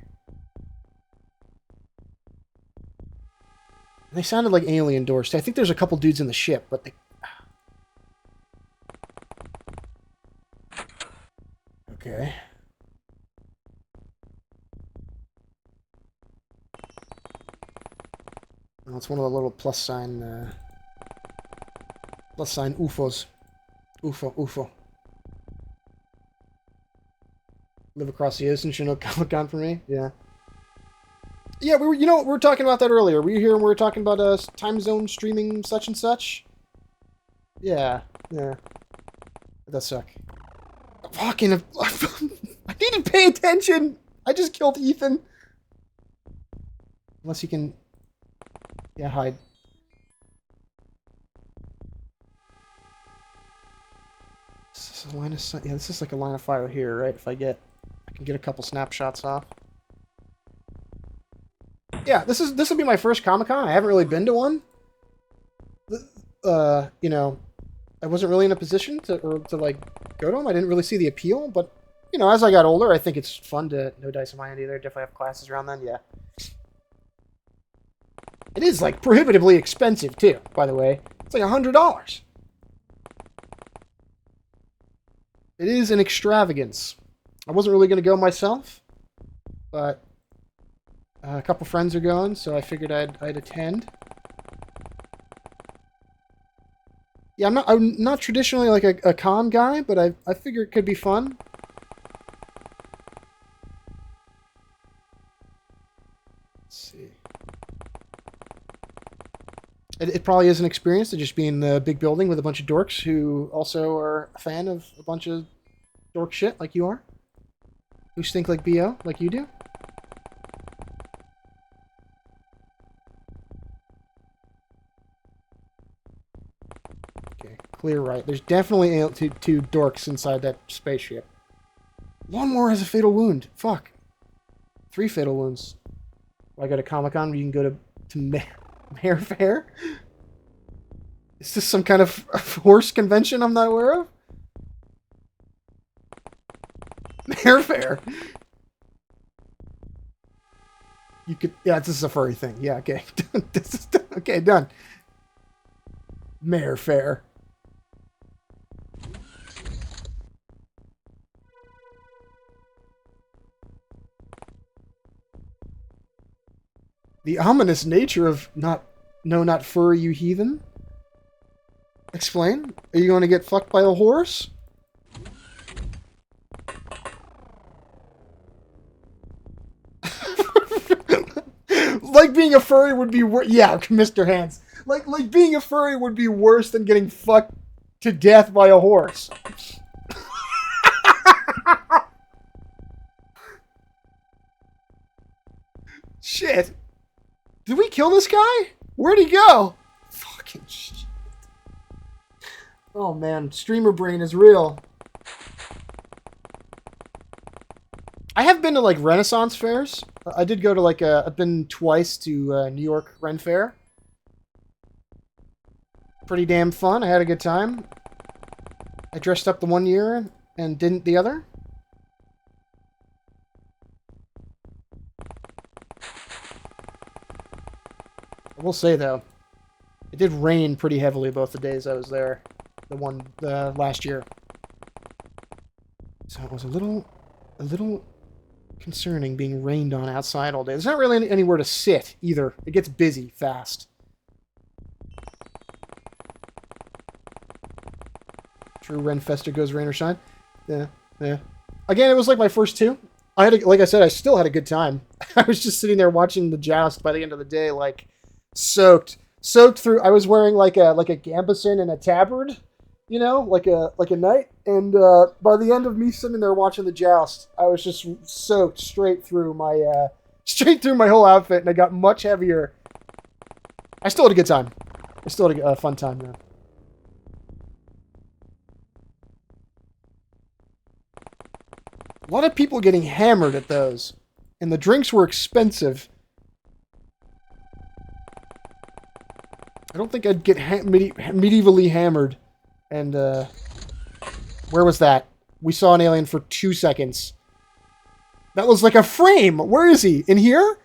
And they sounded like alien doors too. I think there's a couple dudes in the ship, but they. Okay. Well, it's one of the little plus sign UFOs. UFO. Live across the ocean, should no Comic-Con for me? Yeah. Yeah, we were talking about that earlier. Were you here when we were talking about time zone streaming such and such? Yeah. It does suck. Fucking I need to pay attention! I just killed Ethan. Unless you can... Yeah, hide. Is this a line of sight? Yeah, this is like a line of fire here, right? If I can get a couple snapshots off. Yeah, this will be my first Comic-Con. I haven't really been to one. You know, I wasn't really in a position to like go to them. I didn't really see the appeal, but you know, as I got older, I think it's fun to no dice in my hand either. Definitely have classes around then. Yeah, it is like prohibitively expensive too. By the way, it's like $100. It is an extravagance. I wasn't really going to go myself, but a couple friends are going, so I figured I'd attend. Yeah, I'm not traditionally like a con guy, but I figure it could be fun. Let's see. It probably is an experience to just be in the big building with a bunch of dorks who also are a fan of a bunch of dork shit like you are. Who stink like BO, like you do. Okay, clear right. There's definitely two dorks inside that spaceship. One more has a fatal wound. Fuck. 3 fatal wounds. I go to Comic-Con where you can go to Mayor Fair? Is this some kind of horse convention I'm not aware of? Mayor Fair. You could... Yeah, this is a furry thing. Yeah, okay. This is done. Okay, done. Mayor Fair. The ominous nature of not furry, you heathen. Explain? Are you going to get fucked by a horse? Like being a furry would be worse. Yeah, Mr. Hands. Like being a furry would be worse than getting fucked to death by a horse. Shit. Did we kill this guy? Where'd he go? Fucking shit. Oh man, streamer brain is real. I have been to like Renaissance fairs. I did go to like I've been twice to New York Ren Fair. Pretty damn fun. I had a good time. I dressed up the one year and didn't the other. I will say though, it did rain pretty heavily both the days I was there. The last year. So it was a little concerning being rained on outside all day. There's not really anywhere to sit either. It gets busy fast. True, Renfester goes rain or shine. Yeah, yeah. Again, it was like my first two. Like I said, I still had a good time. I was just sitting there watching the joust by the end of the day, like soaked through. I was wearing like a gambeson and a tabard, you know, like a knight. And by the end of me sitting there watching the joust, I was just soaked straight through my whole outfit, and I got much heavier. I still had a good time. I still had a fun time, though. A lot of people getting hammered at those, and the drinks were expensive. I don't think I'd get medievally hammered. And where was that? We saw an alien for 2 seconds. That was like a frame. Where is he? In here?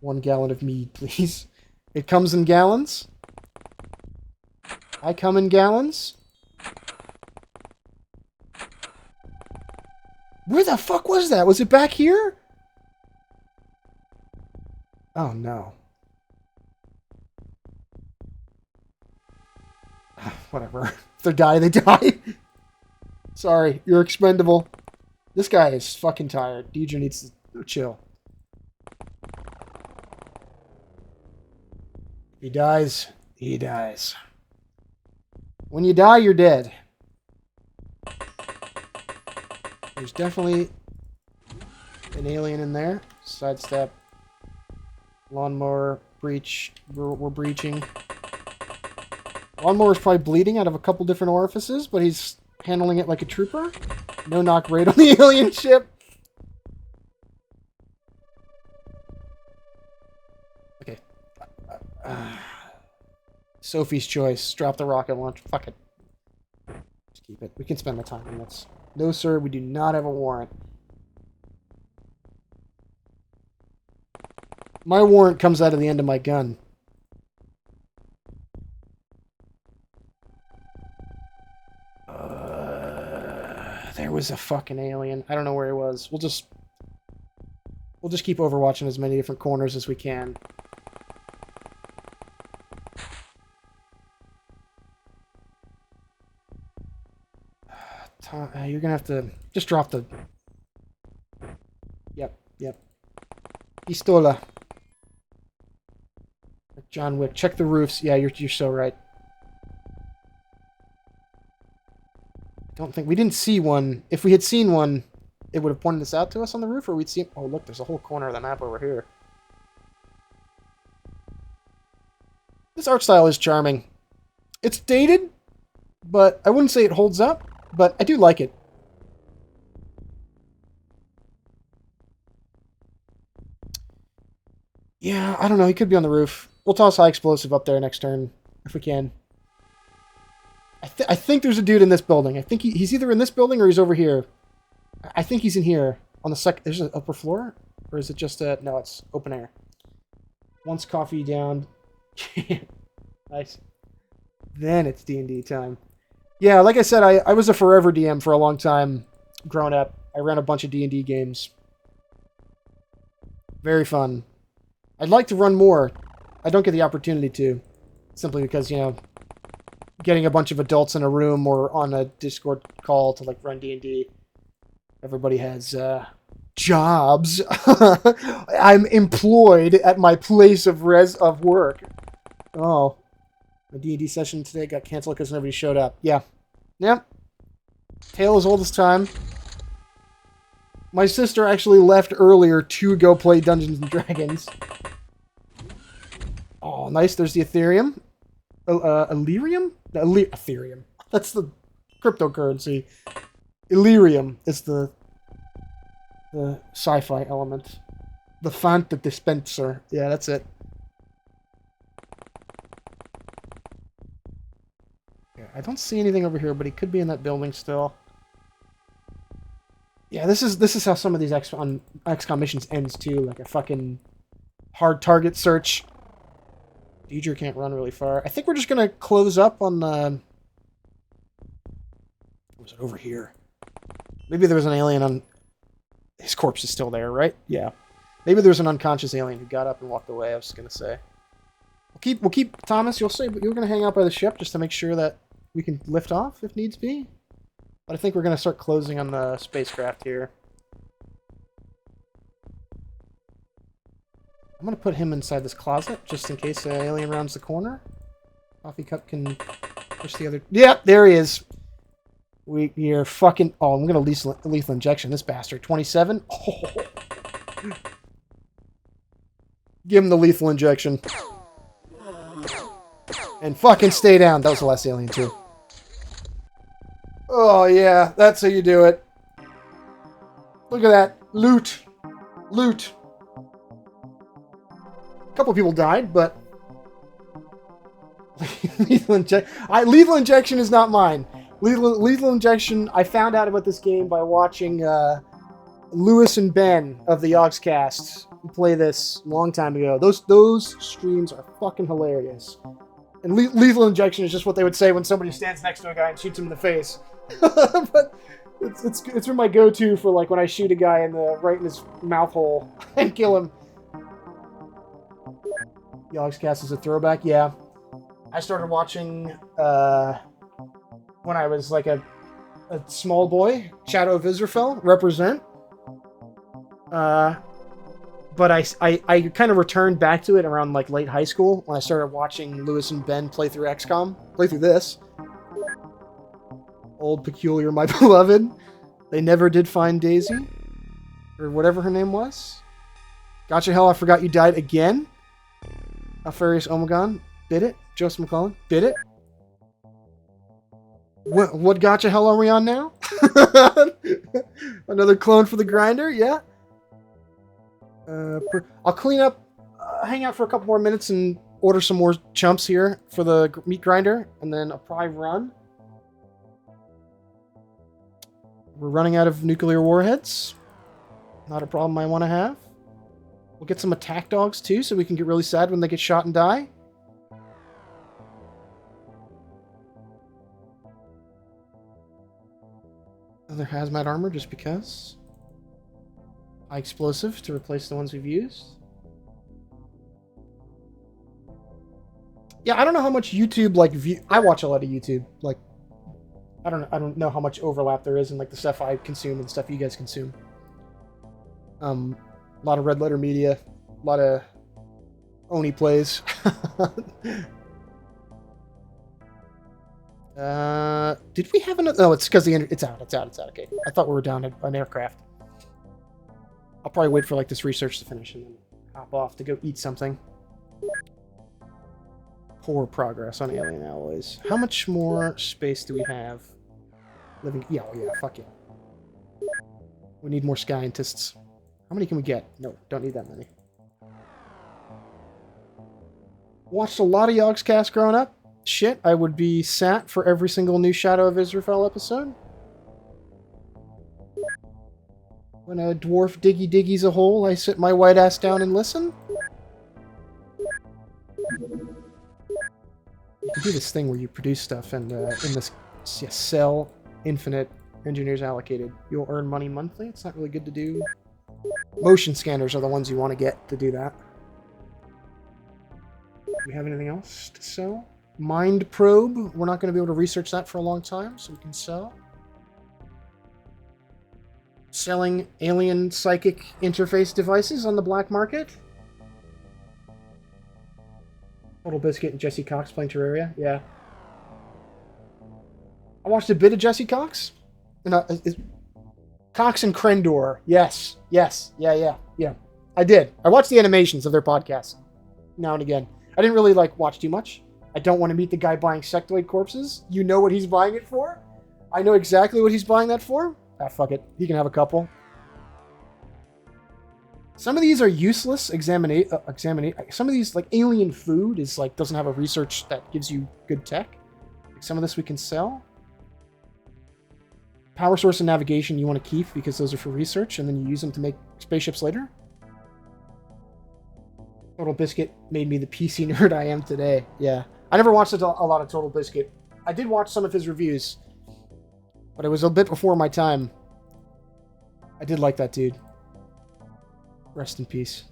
1 gallon of mead, please. It comes in gallons. I come in gallons. Where the fuck was that? Was it back here? Oh, no. Whatever. If they die, they die. Sorry, you're expendable. This guy is fucking tired. Deidre needs to chill. He dies. He dies. When you die, you're dead. There's definitely an alien in there. Sidestep. Lawnmower. Breach. We're breaching. Lawnmower's probably bleeding out of a couple different orifices, but he's handling it like a trooper. No knock raid on the alien ship. Okay. Sophie's choice. Drop the rocket launch. Fuck it. Just keep it. We can spend the time on this. No, sir, we do not have a warrant. My warrant comes out of the end of my gun. There was a fucking alien. I don't know where he was. We'll just keep overwatching as many different corners as we can. You're gonna have to just drop the. Yep. Pistola. John Wick. Check the roofs. Yeah, you're so right. Don't think we didn't see one. If we had seen one, it would have pointed this out to us on the roof, or we'd see. Oh, look, there's a whole corner of the map over here. This art style is charming. It's dated, but I wouldn't say it holds up. But I do like it. Yeah, I don't know. He could be on the roof. We'll toss high explosive up there next turn if we can. I think there's a dude in this building. I think he's either in this building or he's over here. I think he's in here on the second. There's an upper floor, or is it just a? No, it's open air. Once coffee down, nice. Then it's D&D time. Yeah, like I said, I was a forever DM for a long time. Growing up, I ran a bunch of D&D games. Very fun. I'd like to run more. I don't get the opportunity to, simply because, you know, getting a bunch of adults in a room or on a Discord call to like run D&D. Everybody has jobs. I'm employed at my place of work. Oh, my D&D session today got canceled because nobody showed up. Yeah. Tale as old as time. My sister actually left earlier to go play Dungeons and Dragons. Oh, nice. There's the Ethereum. Illyrium? Ethereum. That's the cryptocurrency. Illyrium is the sci-fi element. The Fanta dispenser. Yeah, that's it. Yeah, I don't see anything over here, but he could be in that building still. Yeah, this is how some of these XCOM missions ends too, like a fucking hard target search. Deidre can't run really far. I think we're just gonna close up on the. What was it over here? Maybe there was an alien on. His corpse is still there, right? Yeah. Maybe there's an unconscious alien who got up and walked away. I was just gonna say. We'll keep Thomas. You'll say, but you're gonna hang out by the ship just to make sure that we can lift off if needs be. But I think we're gonna start closing on the spacecraft here. I'm going to put him inside this closet, just in case an alien rounds the corner. Coffee cup can push the other... Yep, there he is. We're fucking... Oh, I'm going to lethal injection this bastard. 27? Oh. Give him the lethal injection. And fucking stay down. That was the last alien, too. Oh, yeah. That's how you do it. Look at that. Loot. Loot. A couple people died, but lethal injection is not mine. Lethal injection. I found out about this game by watching Lewis and Ben of the Yogscast play this a long time ago. Those streams are fucking hilarious. And lethal injection is just what they would say when somebody stands next to a guy and shoots him in the face. But it's my go-to for like when I shoot a guy right in his mouth hole and kill him. Yogscast is a throwback, yeah. I started watching when I was like a small boy. Shadow of Israfel, represent. But I kind of returned back to it around like late high school when I started watching Lewis and Ben play through XCOM. Play through this. Old Peculiar, My Beloved. They never did find Daisy. Or whatever her name was. Gotcha, hell, I forgot you died again. Alfarius Omegon, bit it. Joseph McClellan, bit it. What gotcha hell are we on now? Another clone for the grinder, yeah. I'll clean up, hang out for a couple more minutes and order some more chumps here for the meat grinder, and then I'll probably run. We're running out of nuclear warheads. Not a problem I want to have. We'll get some attack dogs too, so we can get really sad when they get shot and die. Another hazmat armor, just because. High explosive to replace the ones we've used. Yeah, I don't know how much YouTube I watch a lot of YouTube. Like, I don't know how much overlap there is in like the stuff I consume and stuff you guys consume. A lot of Red Letter Media, a lot of Oni plays. Did we have another? No, it's because it's out. Okay, I thought we were down an aircraft. I'll probably wait for like this research to finish and then hop off to go eat something. Poor progress on alien alloys. How much more space do we have? Living? Yeah, oh yeah, fuck yeah. We need more scientists. How many can we get? No, don't need that many. Watched a lot of Yogscast growing up. Shit, I would be sat for every single new Shadow of Israfel episode. When a dwarf diggies a hole, I sit my white ass down and listen. You can do this thing where you produce stuff and in this sell infinite engineers allocated. You'll earn money monthly. It's not really good to do. Motion scanners are the ones you want to get to do that. Do we have anything else to sell? Mind probe. We're not going to be able to research that for a long time, so we can sell. Selling alien psychic interface devices on the black market. Total Biscuit and Jesse Cox playing Terraria. Yeah. I watched a bit of Jesse Cox. Cox and Krendor. Yes. Yeah. I did. I watched the animations of their podcasts now and again. I didn't really watch too much. I don't want to meet the guy buying sectoid corpses. You know what he's buying it for? I know exactly what he's buying that for. Ah, fuck it. He can have a couple. Some of these are useless. Some of these, like alien food, is doesn't have a research that gives you good tech. Some of this we can sell. Power source and navigation you want to keep because those are for research, and then you use them to make spaceships later. Total Biscuit made me the PC nerd I am today. Yeah. I never watched a lot of Total Biscuit. I did watch some of his reviews, but it was a bit before my time. I did like that dude. Rest in peace.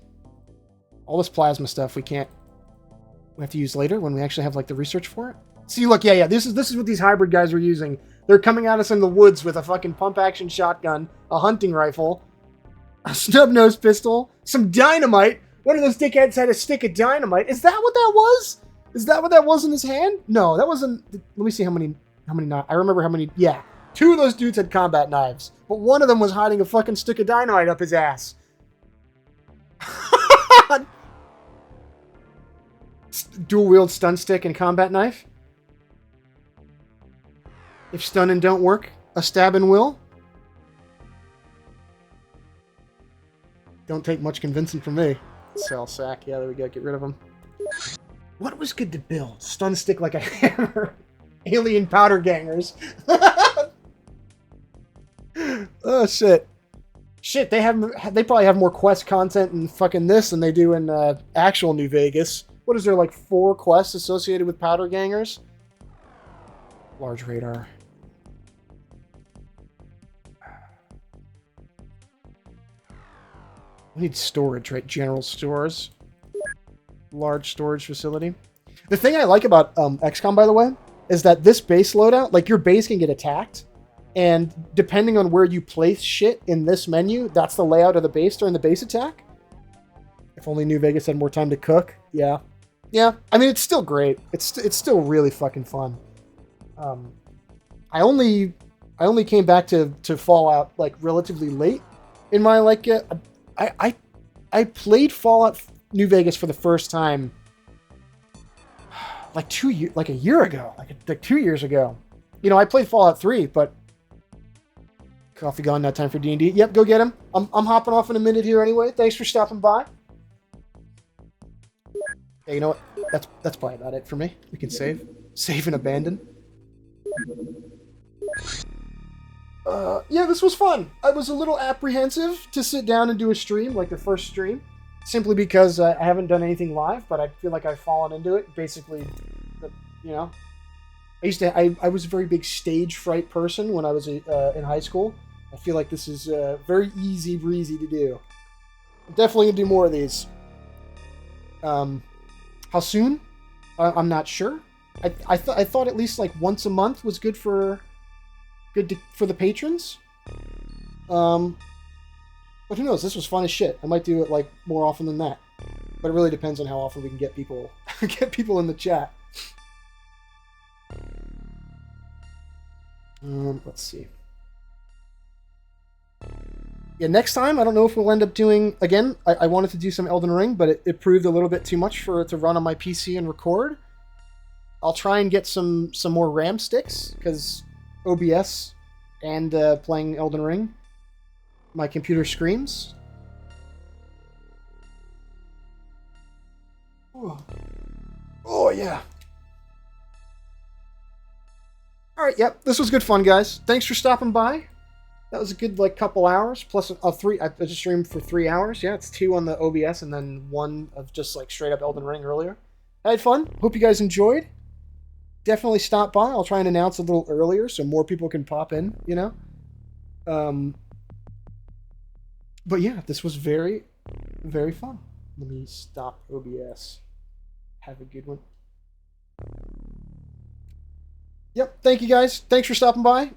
All this plasma stuff we have to use later when we actually have the research for it. See, look, yeah, this is what these hybrid guys are using. They're coming at us in the woods with a fucking pump action shotgun, a hunting rifle, a snub-nose pistol, some dynamite. One of those dickheads had a stick of dynamite. Is that what that was? Is that what that was in his hand? No, that wasn't. Let me see how many I remember how many. Yeah. 2 of those dudes had combat knives, but one of them was hiding a fucking stick of dynamite up his ass. Dual wield stun stick and combat knife. If stunning don't work, a stabbing will. Don't take much convincing from me. Cell sack. Yeah, there we go. Get rid of them. What was good to build? Stun stick like a hammer. Alien powder gangers. Oh shit. Shit, they probably have more quest content in fucking this than they do in actual New Vegas. What is there, 4 quests associated with powder gangers? Large radar. We need storage, right? General stores. Large storage facility. The thing I like about XCOM, by the way, is that this base loadout, your base can get attacked, and depending on where you place shit in this menu, that's the layout of the base during the base attack. If only New Vegas had more time to cook. Yeah. Yeah, I mean, it's still great. It's still really fucking fun. I only came back to Fallout, relatively late in my, I played Fallout New Vegas for the first time a year ago, 2 years ago. You know, I played Fallout 3, but coffee gone, not time for D&D. Yep, go get him. I'm hopping off in a minute here anyway. Thanks for stopping by. Yeah, you know what? That's probably about it for me. We can save. Save and abandon. Yeah, this was fun. I was a little apprehensive to sit down and do a stream, like the first stream, simply because I haven't done anything live, but I feel like I've fallen into it. Basically, you know, I was a very big stage fright person when I was in high school. I feel like this is very easy breezy to do. I'm definitely gonna do more of these. How soon? I'm not sure. I thought at least like once a month was good for the patrons. But who knows? This was fun as shit. I might do it like more often than that. But it really depends on how often we can get people in the chat. Let's see. Yeah, next time, I don't know if we'll end up doing... Again, I wanted to do some Elden Ring, but it proved a little bit too much for it to run on my PC and record. I'll try and get some more RAM sticks, because OBS and playing Elden Ring, my computer screams. Oh yeah. Alright, yep, this was good fun, guys. Thanks for stopping by. That was a good, like, couple hours, plus three. I just streamed for 3 hours. Yeah, it's 2 on the OBS and then 1 of just, like, straight up Elden Ring earlier. I had fun. Hope you guys enjoyed. Definitely stop by. I'll try and announce a little earlier so more people can pop in, you know? But yeah, this was very, very fun. Let me stop OBS. Have a good one. Yep, thank you guys. Thanks for stopping by.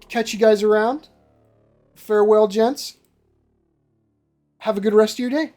Catch you guys around. Farewell, gents. Have a good rest of your day.